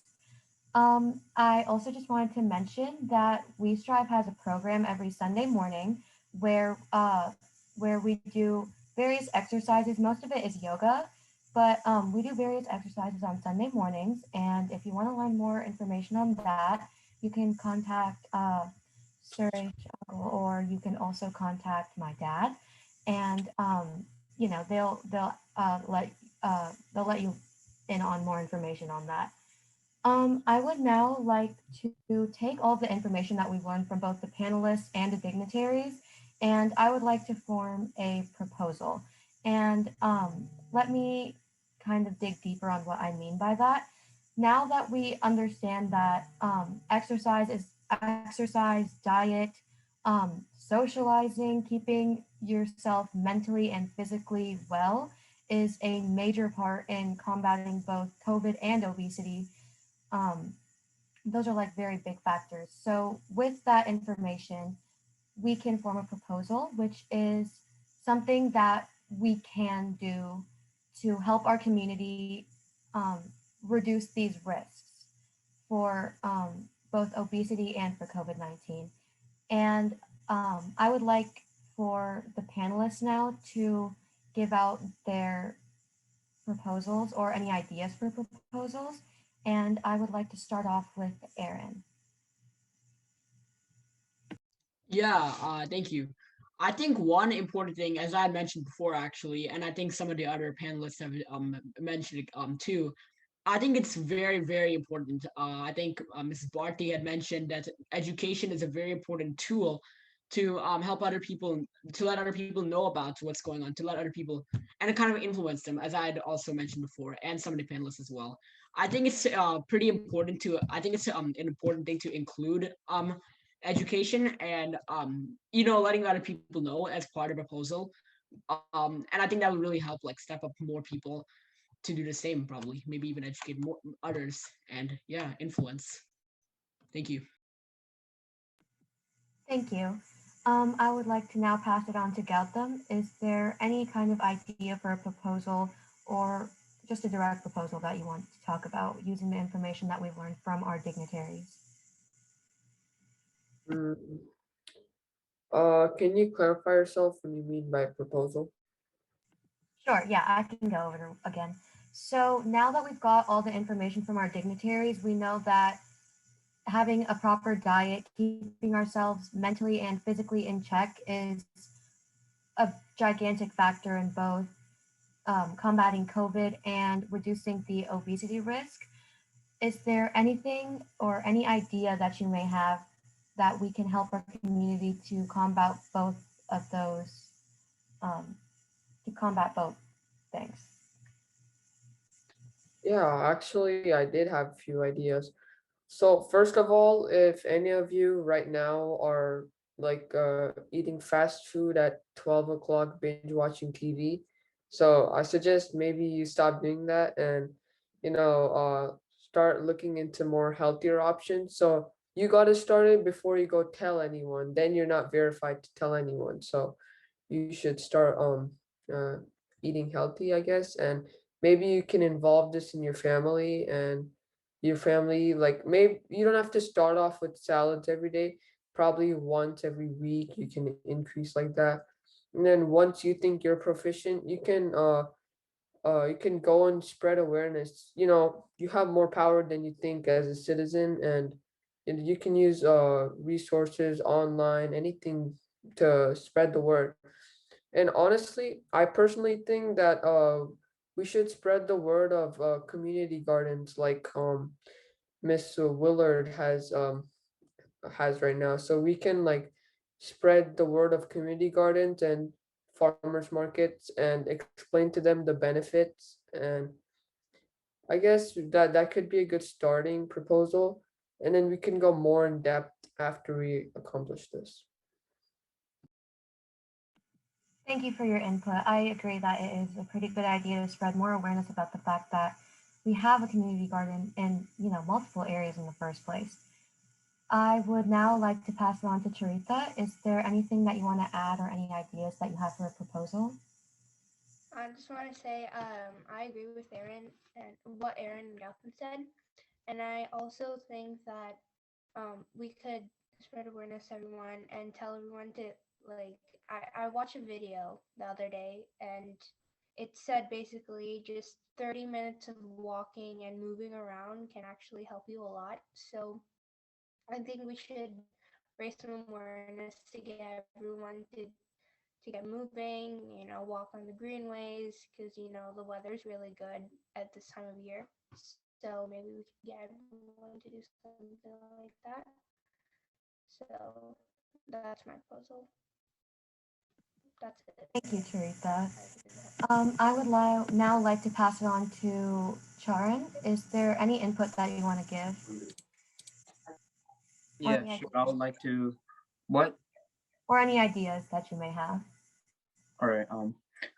I also just wanted to mention that We Strive has a program every Sunday morning where we do various exercises. Most of it is yoga, but we do various exercises on Sunday mornings. And if you want to learn more information on that, you can contact Suresh or you can also contact my dad, and they'll let you in on more information on that. I would now like to take all the information that we've learned from both the panelists and the dignitaries, and I would like to form a proposal. And let me kind of dig deeper on what I mean by that. Now that we understand that exercise, diet, socializing, keeping yourself mentally and physically well is a major part in combating both COVID and obesity. Those are like very big factors. So with that information, we can form a proposal, which is something that we can do to help our community reduce these risks for both obesity and for COVID-19. And I would like for the panelists now to give out their proposals or any ideas for proposals. And I would like to start off with Aaron. Yeah, thank you. I think one important thing, as I had mentioned before, actually, and I think some of the other panelists have mentioned it too. I think it's very, very important. I think Mrs. Barty had mentioned that education is a very important tool to help other people, to let other people know about what's going on, to let other people, and to kind of influence them, as I had also mentioned before, and some of the panelists as well. I think it's pretty important to, I think it's an important thing to include education and letting other people know as part of a proposal, and I think that would really help like step up more people to do the same, probably maybe even educate more others and yeah, influence. Thank you. Thank you. I would like to now pass it on to Gautam. Is there any kind of idea for a proposal or just a direct proposal that you want to talk about using the information that we've learned from our dignitaries? Can you clarify yourself when you mean by proposal? Sure, yeah, I can go over it again. So now that we've got all the information from our dignitaries, we know that having a proper diet, keeping ourselves mentally and physically in check is a gigantic factor in both combating COVID and reducing the obesity risk. Is there anything or any idea that you may have that we can help our community to combat both of those, to combat both things? Yeah, actually, I did have a few ideas. So first of all, if any of you right now are like eating fast food at 12 o'clock, binge watching TV, so I suggest maybe you stop doing that and start looking into more healthier options. So you got to start it before you go tell anyone. Then you're not verified to tell anyone. So you should start uh, eating healthy, I guess, and maybe you can involve this in your family and your family, like maybe you don't have to start off with salads every day. Probably once every week you can increase like that. And then once you think you're proficient, you can go and spread awareness. You have more power than you think as a citizen, and you can use resources online, anything to spread the word. And honestly, I personally think that we should spread the word of community gardens like Miss Willard has right now. So we can like spread the word of community gardens and farmers markets and explain to them the benefits. And I guess that could be a good starting proposal. And then we can go more in depth after we accomplish this. Thank you for your input. I agree that it is a pretty good idea to spread more awareness about the fact that we have a community garden in multiple areas in the first place. I would now like to pass it on to Charitha. Is there anything that you want to add or any ideas that you have for a proposal? I just want to say I agree with Aaron and what Aaron and Gautam said. And I also think that we could spread awareness to everyone and tell everyone to like, I watched a video the other day and it said basically just 30 minutes of walking and moving around can actually help you a lot. So I think we should raise some awareness to get everyone to get moving, walk on the greenways because the weather's really good at this time of year. So maybe we can get everyone to do something like that. So that's my proposal. That's it. Thank you, Charitha. I would now like to pass it on to Charan. Is there any input that you want to give? Yeah, sure. I would like to. What? Or any ideas that you may have. All right.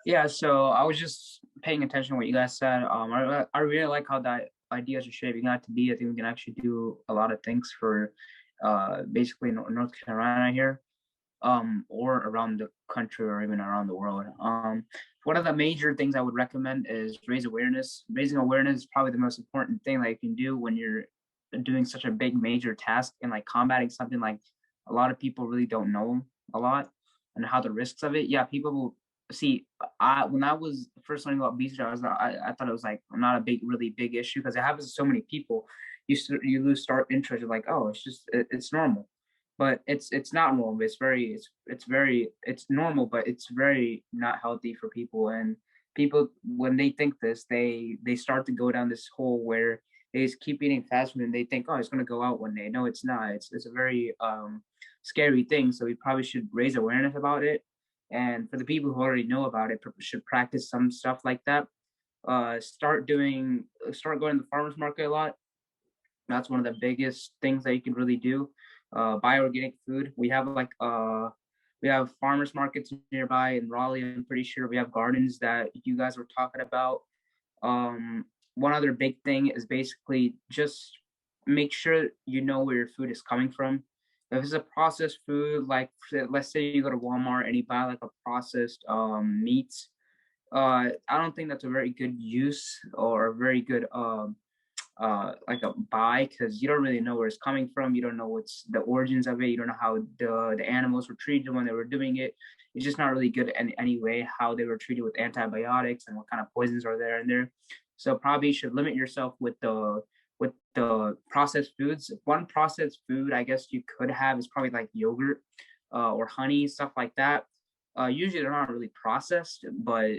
Yeah. So I was just paying attention to what you guys said. I really like how that ideas are shaping out to be. I think we can actually do a lot of things for, basically North Carolina here, or around the country or even around the world. one of the major things I would recommend is raise awareness. Raising awareness is probably the most important thing that you can do when you're doing such a big major task and like combating something like a lot of people really don't know a lot and how the risks of it. Yeah, people will see. When I was first learning about obesity, I thought it was like not a really big issue because it happens to so many people. You lose start interest. You're like, oh, it's normal, but it's not normal. It's normal, but it's very not healthy for people. And people, when they think this, they start to go down this hole where they just keep eating fast food and they think, oh, it's going to go out one day. No, it's not. It's a very scary thing. So we probably should raise awareness about it. And for the people who already know about it, should practice some stuff like that. Start going to the farmers market a lot. That's one of the biggest things that you can really do. Buy organic food. We have farmers markets nearby in Raleigh. I'm pretty sure we have gardens that you guys were talking about. One other big thing is basically just make sure you know where your food is coming from. If it's a processed food, like let's say you go to Walmart and you buy like a processed meats, I don't think that's a very good use or a very good like a buy, because you don't really know where it's coming from. You don't know what's the origins of it. You don't know how the animals were treated when they were doing it. It's just not really good in any way how they were treated with antibiotics and what kind of poisons are there in there. So probably you should limit yourself with the processed foods. One processed food I guess you could have is probably like yogurt or honey, stuff like that. Usually they're not really processed, but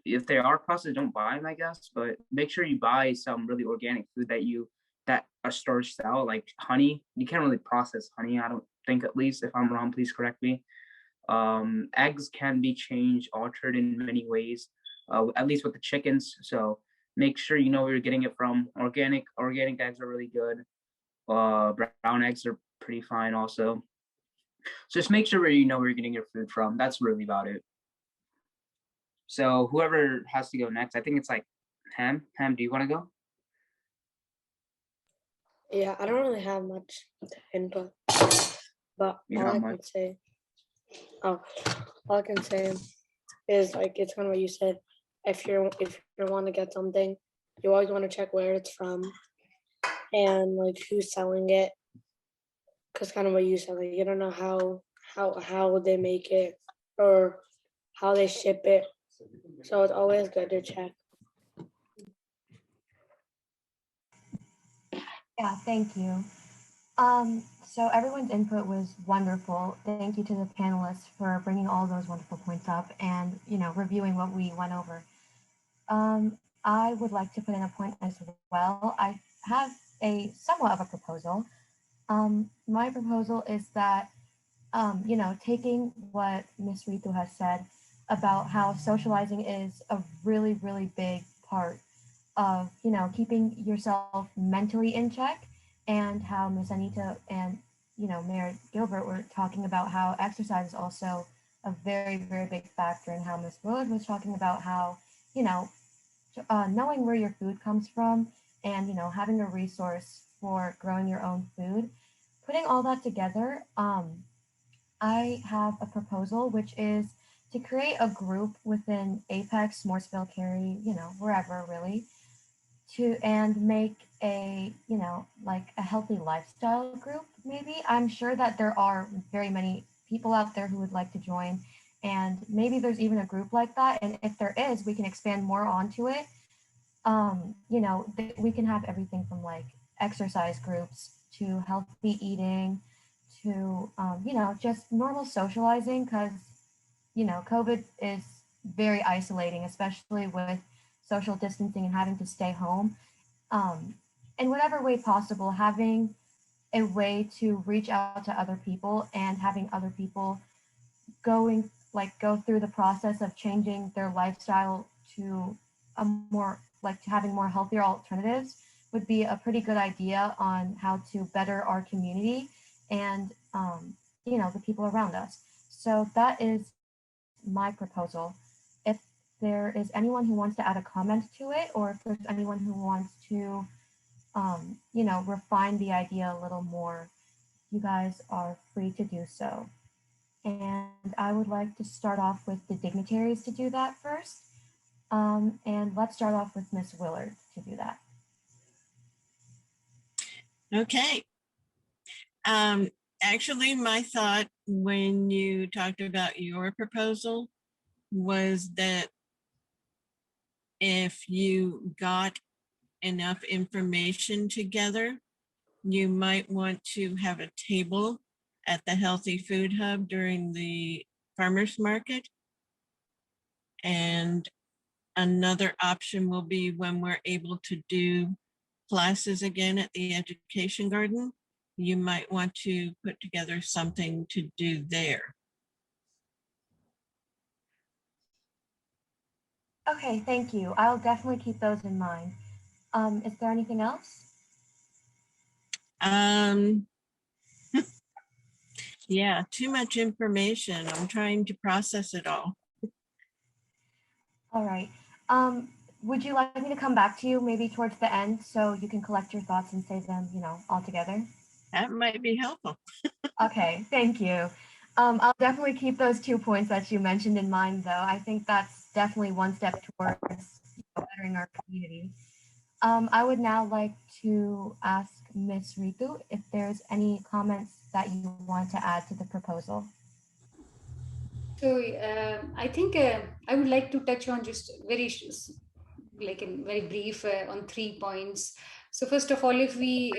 if they are processed, don't buy them, I guess. But make sure you buy some really organic food that are stores sell, like honey. You can't really process honey, I don't think, at least. If I'm wrong, please correct me. Eggs can be changed, altered in many ways, at least with the chickens. So make sure you know where you're getting it from. Organic eggs are really good. Brown eggs are pretty fine also. So just make sure you know where you're getting your food from. That's really about it. So whoever has to go next, I think it's like Ham. Ham, do you want to go? Yeah, I don't really have much input, but all I can say is like it's kind of what you said. If you want to get something, you always want to check where it's from and like who's selling it, because kind of what you said, like you don't know how they make it or how they ship it, so it's always good to check. Yeah, thank you. So everyone's input was wonderful. Thank you to the panelists for bringing all those wonderful points up and, reviewing what we went over. I would like to put in a point as well. I have somewhat of a proposal. My proposal is that, taking what Ms. Ritu has said about how socializing is a really, really big part of, keeping yourself mentally in check, and how Ms. Anita and, Mayor Gilbert were talking about how exercise is also a very, very big factor, and how Ms. Willard was talking about how, knowing where your food comes from and, having a resource for growing your own food, putting all that together, I have a proposal, which is to create a group within Apex, Morrisville, Cary, wherever really, and make a, like a healthy lifestyle group, maybe. I'm sure that there are very many people out there who would like to join, and maybe there's even a group like that. And if there is, we can expand more onto it. We can have everything from like exercise groups to healthy eating to, just normal socializing, because, COVID is very isolating, especially with social distancing and having to stay home. In whatever way possible, having a way to reach out to other people and having other people go through the process of changing their lifestyle to a more like to having more healthier alternatives would be a pretty good idea on how to better our community and the people around us. So that is my proposal. If there is anyone who wants to add a comment to it, or if there's anyone who wants to refine the idea a little more, you guys are free to do so. And I would like to start off with the dignitaries to do that first. And let's start off with Ms. Willard to do that. Okay. Actually, my thought when you talked about your proposal was that if you got enough information together, you might want to have a table at the Healthy Food Hub during the farmers market. And another option will be when we're able to do classes again at the education garden, you might want to put together something to do there. Okay, thank you. I'll definitely keep those in mind. Is there anything else? Yeah, too much information. I'm trying to process it all. All right. Would you like me to come back to you maybe towards the end so you can collect your thoughts and say them, all together? That might be helpful. Okay, thank you. I'll definitely keep those 2 points that you mentioned in mind, though. I think that's definitely one step towards bettering our community. I would now like to ask Ms. Ritu if there's any comments that you want to add to the proposal. So I think I would like to touch on just very brief on 3 points. So first of all, if we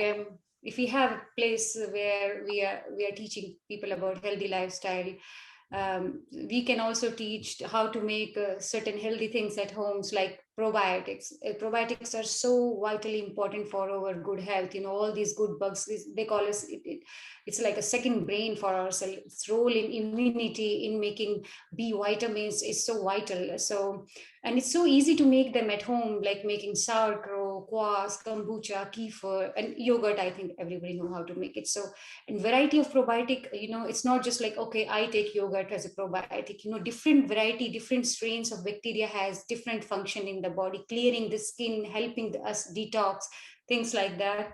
have a place where we are teaching people about healthy lifestyle, we can also teach how to make certain healthy things at homes, like probiotics. Probiotics are so vitally important for our good health. All these good bugs, they call us, it's like a second brain for ourselves. Its role in immunity, in making B vitamins is so vital. So, and it's so easy to make them at home, like making sauerkraut, kvass, kombucha, kefir, and yogurt. I think everybody know how to make it. So, and variety of probiotic, it's not just like, okay, I take yogurt as a probiotic. Different variety, different strains of bacteria has different function in the body, clearing the skin, helping us detox, things like that.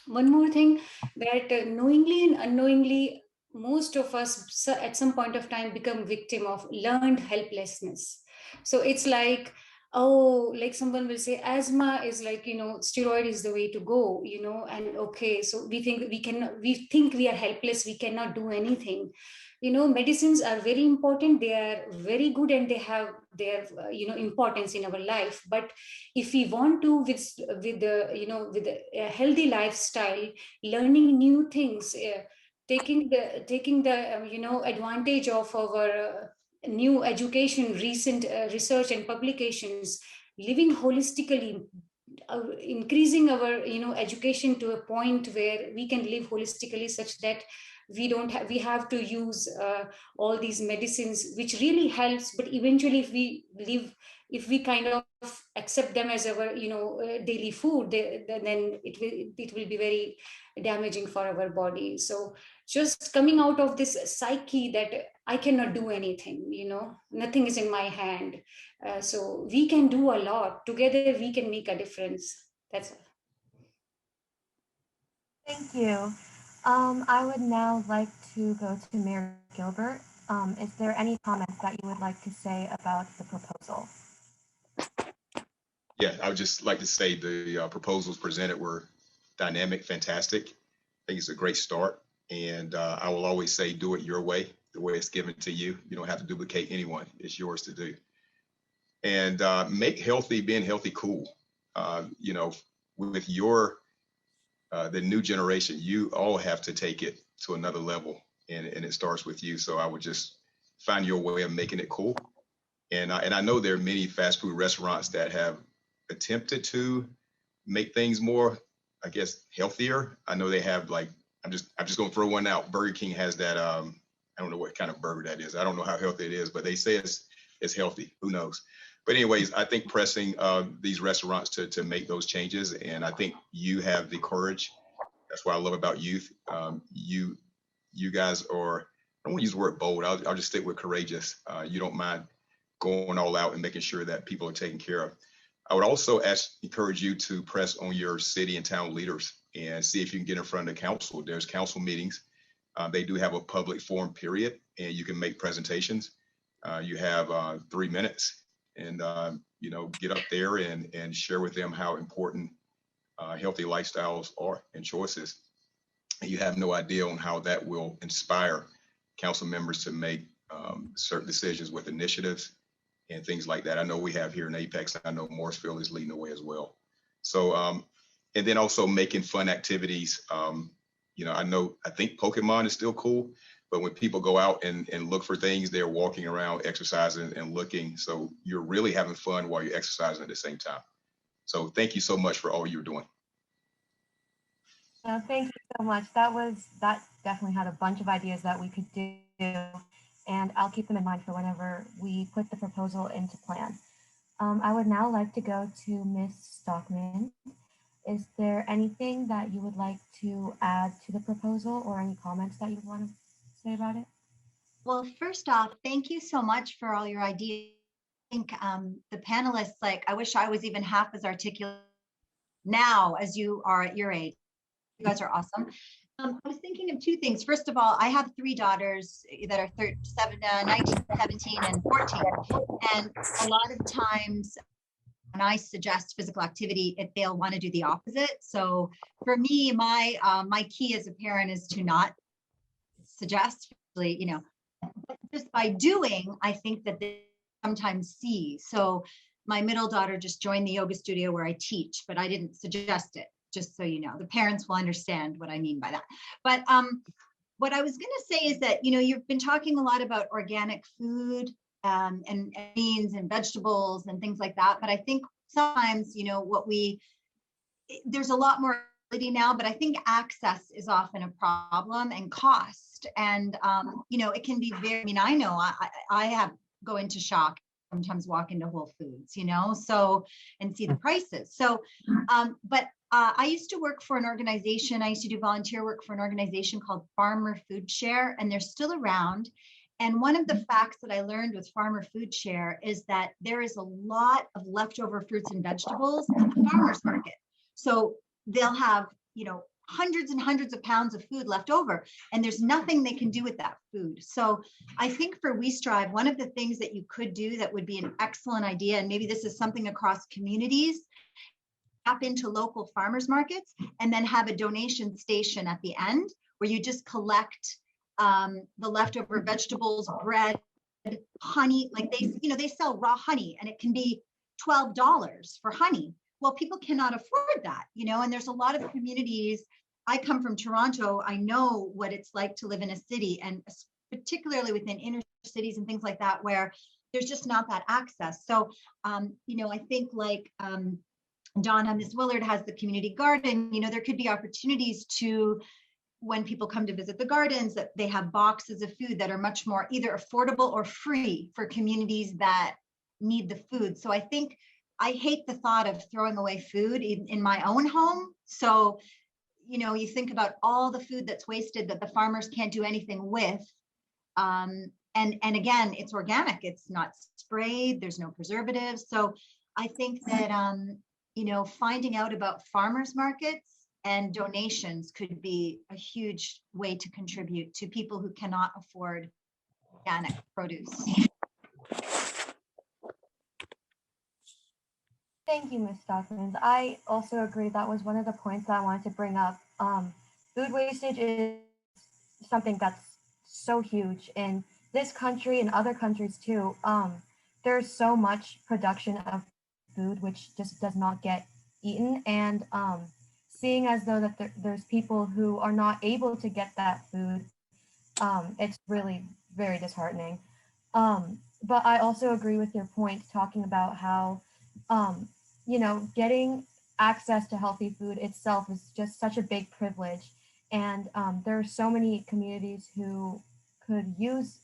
One more thing, that knowingly and unknowingly, most of us at some point of time become victim of learned helplessness. So it's like, oh, like someone will say asthma is like, steroid is the way to go, and okay, so we think we are helpless, we cannot do anything. Medicines are very important, they are very good, and they have their importance in our life. But if we want to, with a healthy lifestyle, learning new things, taking the advantage of our new education, recent research and publications, living holistically, increasing our education to a point where we can live holistically, such that we have to use all these medicines, which really helps. But eventually, if we kind of accept them as our daily food, then it will be very damaging for our body. So just coming out of this psyche that I cannot do anything, nothing is in my hand. So we can do a lot together, we can make a difference. That's all. Thank you. I would now like to go to Mayor Gilbert. Is there any comments that you would like to say about the proposal? Yeah, I would just like to say the proposals presented were dynamic, fantastic. I think it's a great start. And I will always say, do it your way, the way it's given to you. You don't have to duplicate anyone. It's yours to do. And make being healthy cool. With the new generation, you all have to take it to another level, and it starts with you. So I would just find your way of making it cool. And I know there are many fast food restaurants that have attempted to make things more, I guess, healthier. I know they have, like, I'm just going to throw one out. Burger King has that. I don't know what kind of burger that is. I don't know how healthy it is, but they say it's healthy. Who knows? But anyways, I think pressing these restaurants to make those changes, and I think you have the courage. That's what I love about youth. You guys are, I don't want to use the word bold. I'll just stick with courageous. You don't mind going all out and making sure that people are taken care of. I would also encourage you to press on your city and town leaders and see if you can get in front of the council. There's council meetings They do have a public forum period, and you can make presentations. You have 3 minutes, and get up there and share with them how important healthy lifestyles are and choices. And you have no idea on how that will inspire council members to make certain decisions with initiatives and things like that. I know we have here in Apex. I know Morrisville is leading the way as well. So, and then also making fun activities. I think Pokemon is still cool, but when people go out and look for things, they're walking around, exercising and looking. So you're really having fun while you're exercising at the same time. So thank you so much for all you're doing. Thank you so much. That definitely had a bunch of ideas that we could do, and I'll keep them in mind for whenever we put the proposal into plan. I would now like to go to Ms. Stockman. Is there anything that you would like to add to the proposal or any comments that you want to say about it? Well, first off, thank you so much for all your ideas. I think the panelists, I wish I was even half as articulate now as you are at your age. You guys are awesome. I was thinking of two things. First of all, I have 3 daughters that are 19, 17, and 14. And a lot of times when I suggest physical activity, they'll want to do the opposite. So for me, my key as a parent is to not suggest, but just by doing, I think that they sometimes see. So my middle daughter just joined the yoga studio where I teach, but I didn't suggest it. Just so you know, the parents will understand what I mean by that. But what I was going to say is that, you've been talking a lot about organic food and beans and vegetables and things like that. But I think sometimes, there's a lot more ability now, but I think access is often a problem, and cost. And, it can be I know I have go into shock sometimes, walk into Whole Foods, and see the prices. So, but I used to work for an organization. I used to do volunteer work for an organization called Farmer Food Share, and they're still around. And one of the facts that I learned with Farmer Food Share is that there is a lot of leftover fruits and vegetables at the farmer's market. So they'll have, hundreds and hundreds of pounds of food left over, and there's nothing they can do with that food. So I think for We Strive, one of the things that you could do that would be an excellent idea, and maybe this is something across communities, tap into local farmers markets and then have a donation station at the end where you just collect the leftover vegetables, bread, honey. They sell raw honey, and it can be $12 for honey. Well, people cannot afford that, and there's a lot of communities. I come from Toronto. I know what it's like to live in a city, and particularly within inner cities and things like that, where there's just not that access. So, I think Donna, Ms. Willard has the community garden. There could be opportunities to, when people come to visit the gardens, that they have boxes of food that are much more either affordable or free for communities that need the food. So I think I hate the thought of throwing away food in my own home. So, you think about all the food that's wasted that the farmers can't do anything with. And again, it's organic. It's not sprayed. There's no preservatives. So I think that, finding out about farmers markets and donations could be a huge way to contribute to people who cannot afford organic produce. Thank you, Ms. Stockman. I also agree. That was one of the points that I wanted to bring up. Food wastage is something that's so huge in this country and other countries too. There's so much production of food which just does not get eaten, and seeing as though that there's people who are not able to get that food, it's really very disheartening. But I also agree with your point talking about how getting access to healthy food itself is just such a big privilege, and there are so many communities who could use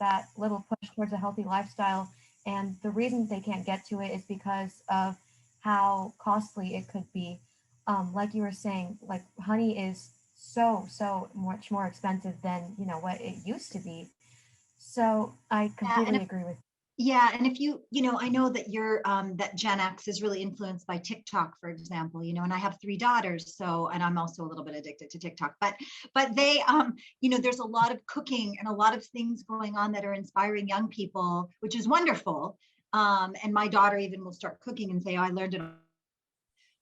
that little push towards a healthy lifestyle, and the reason they can't get to it is because of how costly it could be. Like you were saying, like honey is so much more expensive than what it used to be. So I completely agree with you. Yeah, and if you know, I know that you're that Gen X is really influenced by TikTok, for example, and I have 3 daughters, so, and I'm also a little bit addicted to TikTok, but they there's a lot of cooking and a lot of things going on that are inspiring young people, which is wonderful. And my daughter even will start cooking and say, "Oh, I learned it."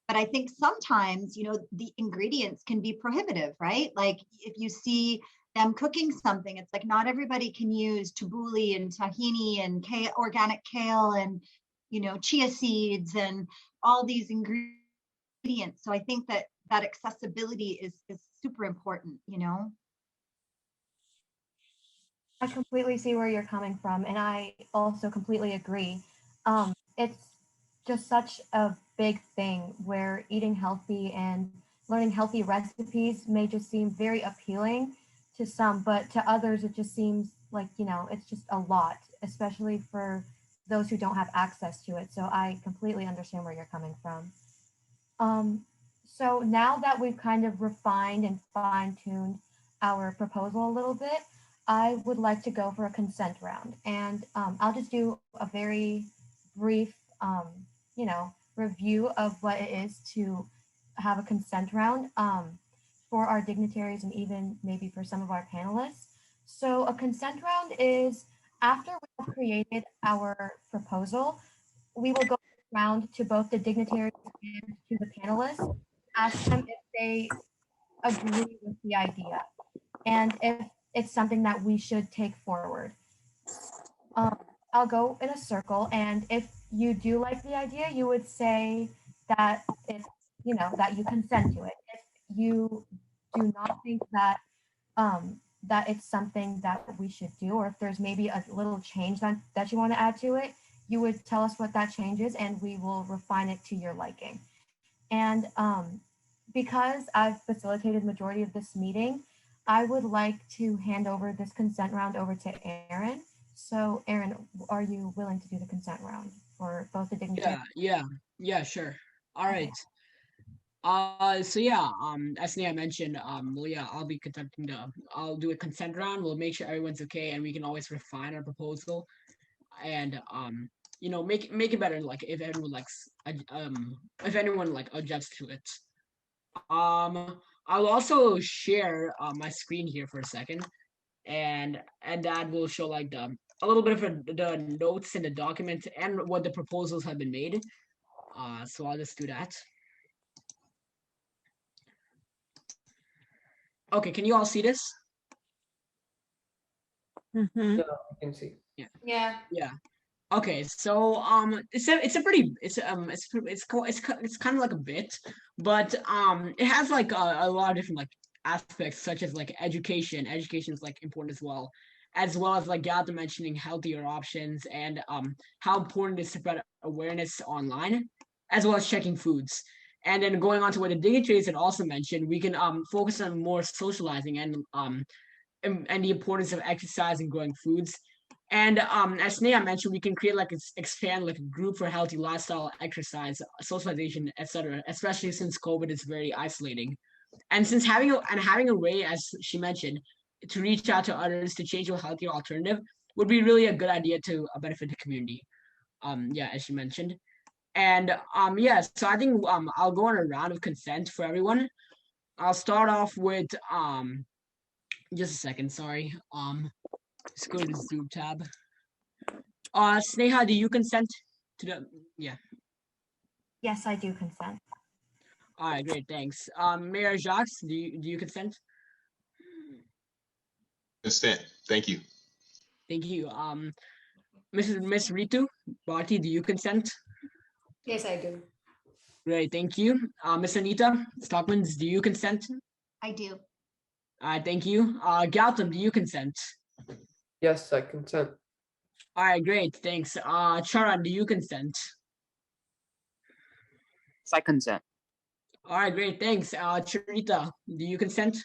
But I think sometimes, the ingredients can be prohibitive, right? Like if you see them cooking something, it's like not everybody can use tabbouleh and tahini and organic kale and, chia seeds and all these ingredients. So I think that accessibility is super important, I completely see where you're coming from, and I also completely agree. It's just such a big thing where eating healthy and learning healthy recipes may just seem very appealing to some, but to others, it just seems like, it's just a lot, especially for those who don't have access to it. So I completely understand where you're coming from. So now that we've kind of refined and fine-tuned our proposal a little bit, I would like to go for a consent round. And I'll just do a very brief, review of what it is to have a consent round for our dignitaries and even maybe for some of our panelists. So a consent round is after we have created our proposal, we will go around to both the dignitaries and to the panelists, ask them if they agree with the idea and if it's something that we should take forward. I'll go in a circle, and if you do like the idea, you would say that it's, that you consent to it. If you do not think that that it's something that we should do, or if there's maybe a little change that you want to add to it, you would tell us what that change is, and we will refine it to your liking. And because I've facilitated majority of this meeting, I would like to hand over this consent round over to Aaron. So Aaron, are you willing to do the consent round for both the dignitaries? Yeah, sure. All right. So yeah, as Nia mentioned, I'll be I'll do a consent round. We'll make sure everyone's okay, and we can always refine our proposal, and make it better. Like if everyone if anyone objects to it. I'll also share my screen here for a second, and that will show a little bit of the notes in the document and what the proposals have been made. So I'll just do that. Okay, can you all see this? Yeah, I can see. Yeah. Okay, so it's kind of like a bit, but it has a lot of different aspects such as education. Education is important as well as Gata mentioning healthier options and how important it is to spread awareness online, as well as checking foods. And then going on to what the dignitaries had also mentioned, we can focus on more socializing and the importance of exercise and growing foods. And as Neha mentioned, we can create expand a group for healthy lifestyle, exercise, socialization, etc. Especially since COVID is very isolating, and since having a way, as she mentioned, to reach out to others to change to a healthier alternative would be really a good idea to benefit the community. As she mentioned, and so I think I'll go on a round of consent for everyone. I'll start off with just a second, sorry. Let's go to the Zoom tab. Sneha, do you consent to the? Yeah. Yes, I do consent. All right, great, thanks. Mayor Jacques, do you consent? Consent. Thank you. Thank you. Miss Ritu Bharti, do you consent? Yes, I do. Great, thank you. Miss Anita Stockman, do you consent? I do. All right, thank you. Gautam, do you consent? Yes, I consent. All right, great, thanks. Charan, do you consent? I consent. All right, great, thanks. Charita, do you consent?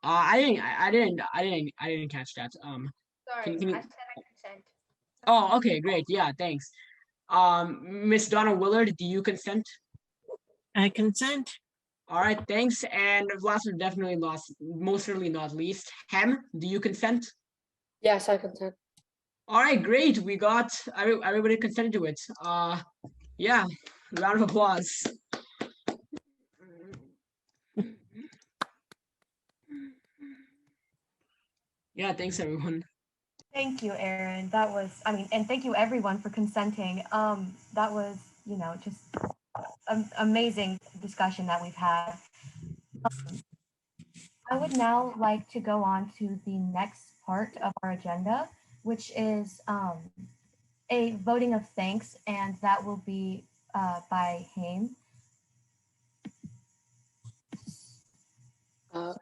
I didn't catch that. Sorry, can you... I said I consent. Oh, okay, great. Yeah, thanks. Miss Donna Willard, do you consent? I consent. All right, thanks. And last but definitely most certainly not least, Hem, do you consent? Yes, I consent. All right, great. We got everybody consented to it. Yeah, round of applause. Yeah, thanks everyone. Thank you, Aaron. That was, I mean, and thank you everyone for consenting. That was, just an amazing discussion that we've had. I would now like to go on to the next part of our agenda, which is a voting of thanks, and that will be by Haim.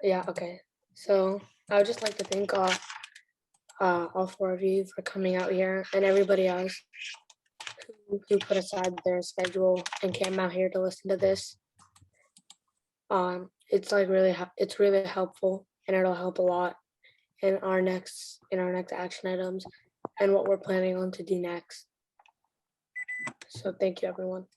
Yeah, okay. So I would just like to thank all four of you for coming out here, and everybody else who put aside their schedule and came out here to listen to this. It's like it's really helpful, and it'll help a lot in our next action items and what we're planning on to do next. So thank you, everyone.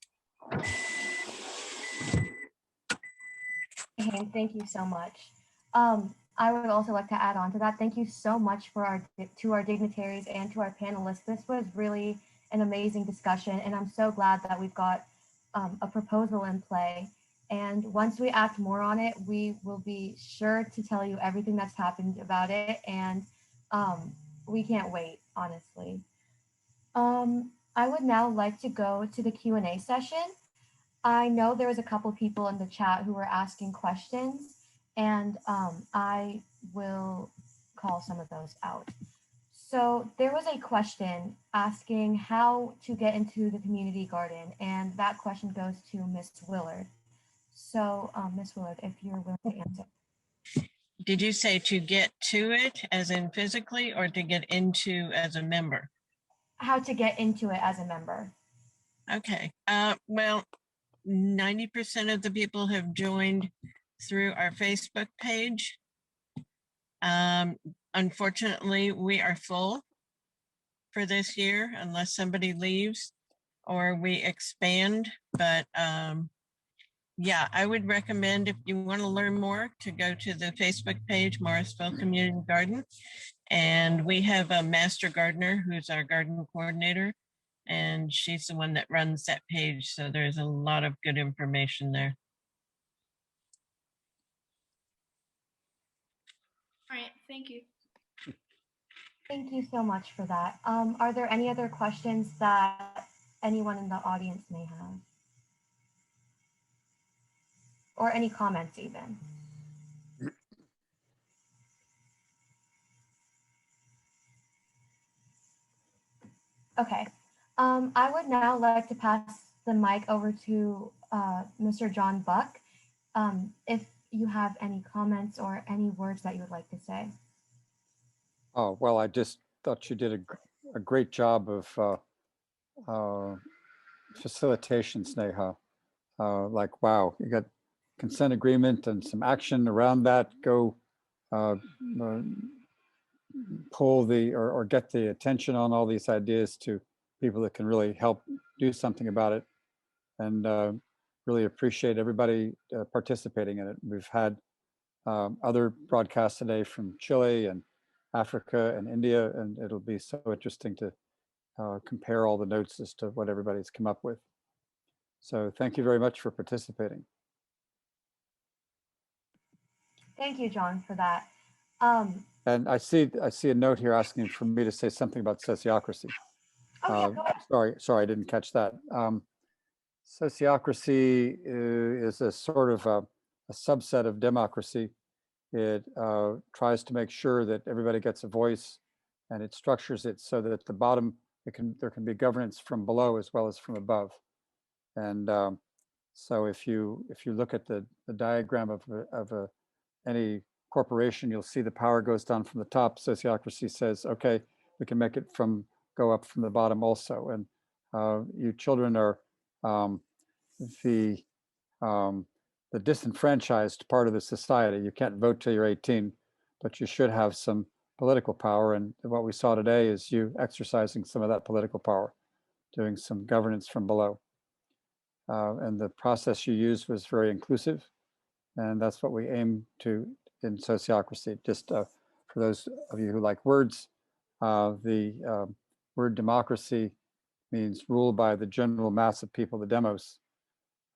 Haim, thank you so much. I would also like to add on to that. Thank you so much for our dignitaries and to our panelists. This was really an amazing discussion, and I'm so glad that we've got a proposal in play. And once we act more on it, we will be sure to tell you everything that's happened about it. And we can't wait, honestly. I would now like to go to the Q&A session. I know there was a couple people in the chat who were asking questions, and I will call some of those out. So there was a question asking how to get into the community garden, and that question goes to Ms. Willard. So Ms. Willard, if you're willing to answer. Did you say to get to it as in physically or to get into as a member? How to get into it as a member. Okay. Well, 90% of the people have joined through our Facebook page. Unfortunately, we are full for this year unless somebody leaves or we expand. But yeah, I would recommend if you want to learn more to go to the Facebook page, Morrisville Community Garden. And we have a master gardener who's our garden coordinator, and she's the one that runs that page. So there's a lot of good information there. All right, thank you. Thank you so much for that. Are there any other questions that anyone in the audience may have? Or any comments even? Okay, I would now like to pass the mic over to Mr. John Buck. If you have any comments or any words that you would like to say. Oh, well, I just thought you did a great job of facilitation, Sneha. Like, wow, you got consent agreement and some action around that. Go pull or get the attention on all these ideas to people that can really help do something about it. And really appreciate everybody participating in it. We've had other broadcasts today from Chile and Africa and India, and it'll be so interesting to compare all the notes as to what everybody's come up with. So thank you very much for participating. Thank you, John, for that. And I see a note here asking for me to say something about sociocracy. Oh, yeah, sorry, I didn't catch that. Sociocracy is a sort of a subset of democracy. It tries to make sure that everybody gets a voice, and it structures it so that at the bottom there can be governance from below as well as from above. And so if you look at the diagram of any corporation, you'll see the power goes down from the top. Sociocracy says, okay, we can make it go up from the bottom also. And you children are the disenfranchised part of the society. You can't vote till you're 18, but you should have some political power. And what we saw today is you exercising some of that political power, doing some governance from below. And the process you used was very inclusive. And that's what we aim to in Sociocracy. Just for those of you who like words, the word democracy means ruled by the general mass of people, the demos.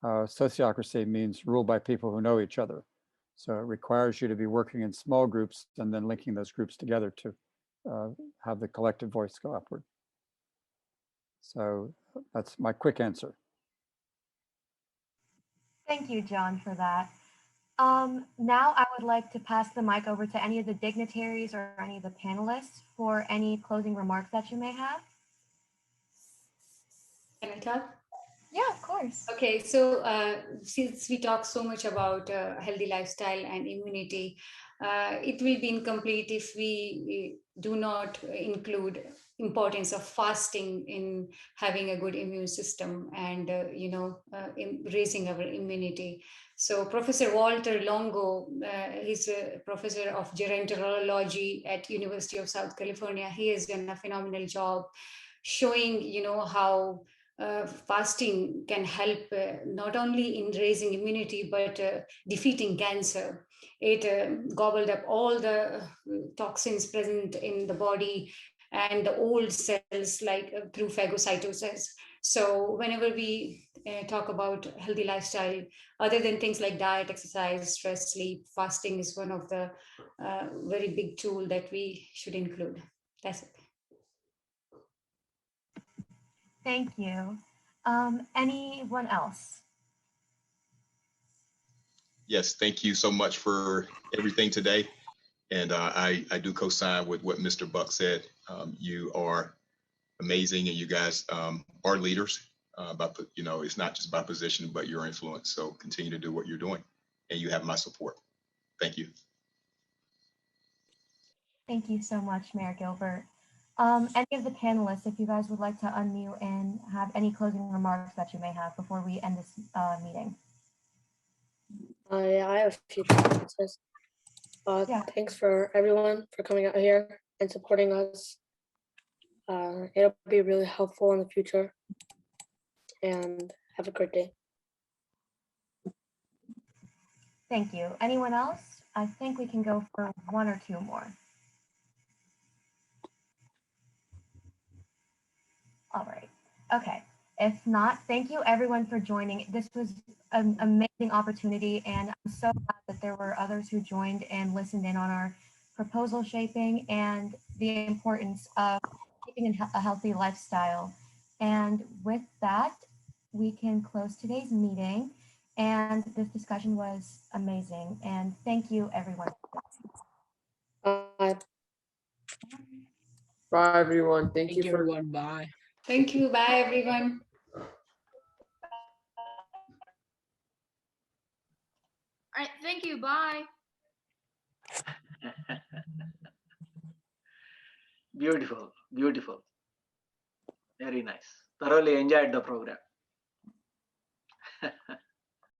Sociocracy means ruled by people who know each other. So it requires you to be working in small groups and then linking those groups together to have the collective voice go upward. So that's my quick answer. Thank you, John, for that. Now I would like to pass the mic over to any of the dignitaries or any of the panelists for any closing remarks that you may have. Can I talk? Yeah, of course. Okay, so since we talk so much about healthy lifestyle and immunity, it will be incomplete if we do not include importance of fasting in having a good immune system and in raising our immunity. So Professor Walter Longo, he's a professor of gerontology at University of South California. He has done a phenomenal job showing, how fasting can help not only in raising immunity, but defeating cancer. It gobbled up all the toxins present in the body and the old cells like through phagocytosis. So whenever we talk about healthy lifestyle, other than things like diet, exercise, stress, sleep, fasting is one of the very big tool that we should include. That's it. Thank you. Anyone else? Yes, thank you so much for everything today. And I do co-sign with what Mr. Buck said. You are amazing, and you guys are leaders. It's not just by position, but your influence. So continue to do what you're doing, and you have my support. Thank you. Thank you so much, Mayor Gilbert. Any of the panelists, if you guys would like to unmute and have any closing remarks that you may have before we end this meeting. I have a few comments. Thanks for everyone for coming out here and supporting us. It'll be really helpful in the future. And have a great day. Thank you. Anyone else? I think we can go for one or two more. All right. Okay. If not, thank you everyone for joining. This was an amazing opportunity, and I'm so glad that there were others who joined and listened in on our proposal shaping and the importance of keeping a healthy lifestyle. And with that, we can close today's meeting. And this discussion was amazing. And thank you, everyone. Bye, everyone. Thank you for everyone. Bye. Thank you. Bye, everyone. All right, thank you. Bye. Beautiful, beautiful. Very nice. Thoroughly enjoyed the program.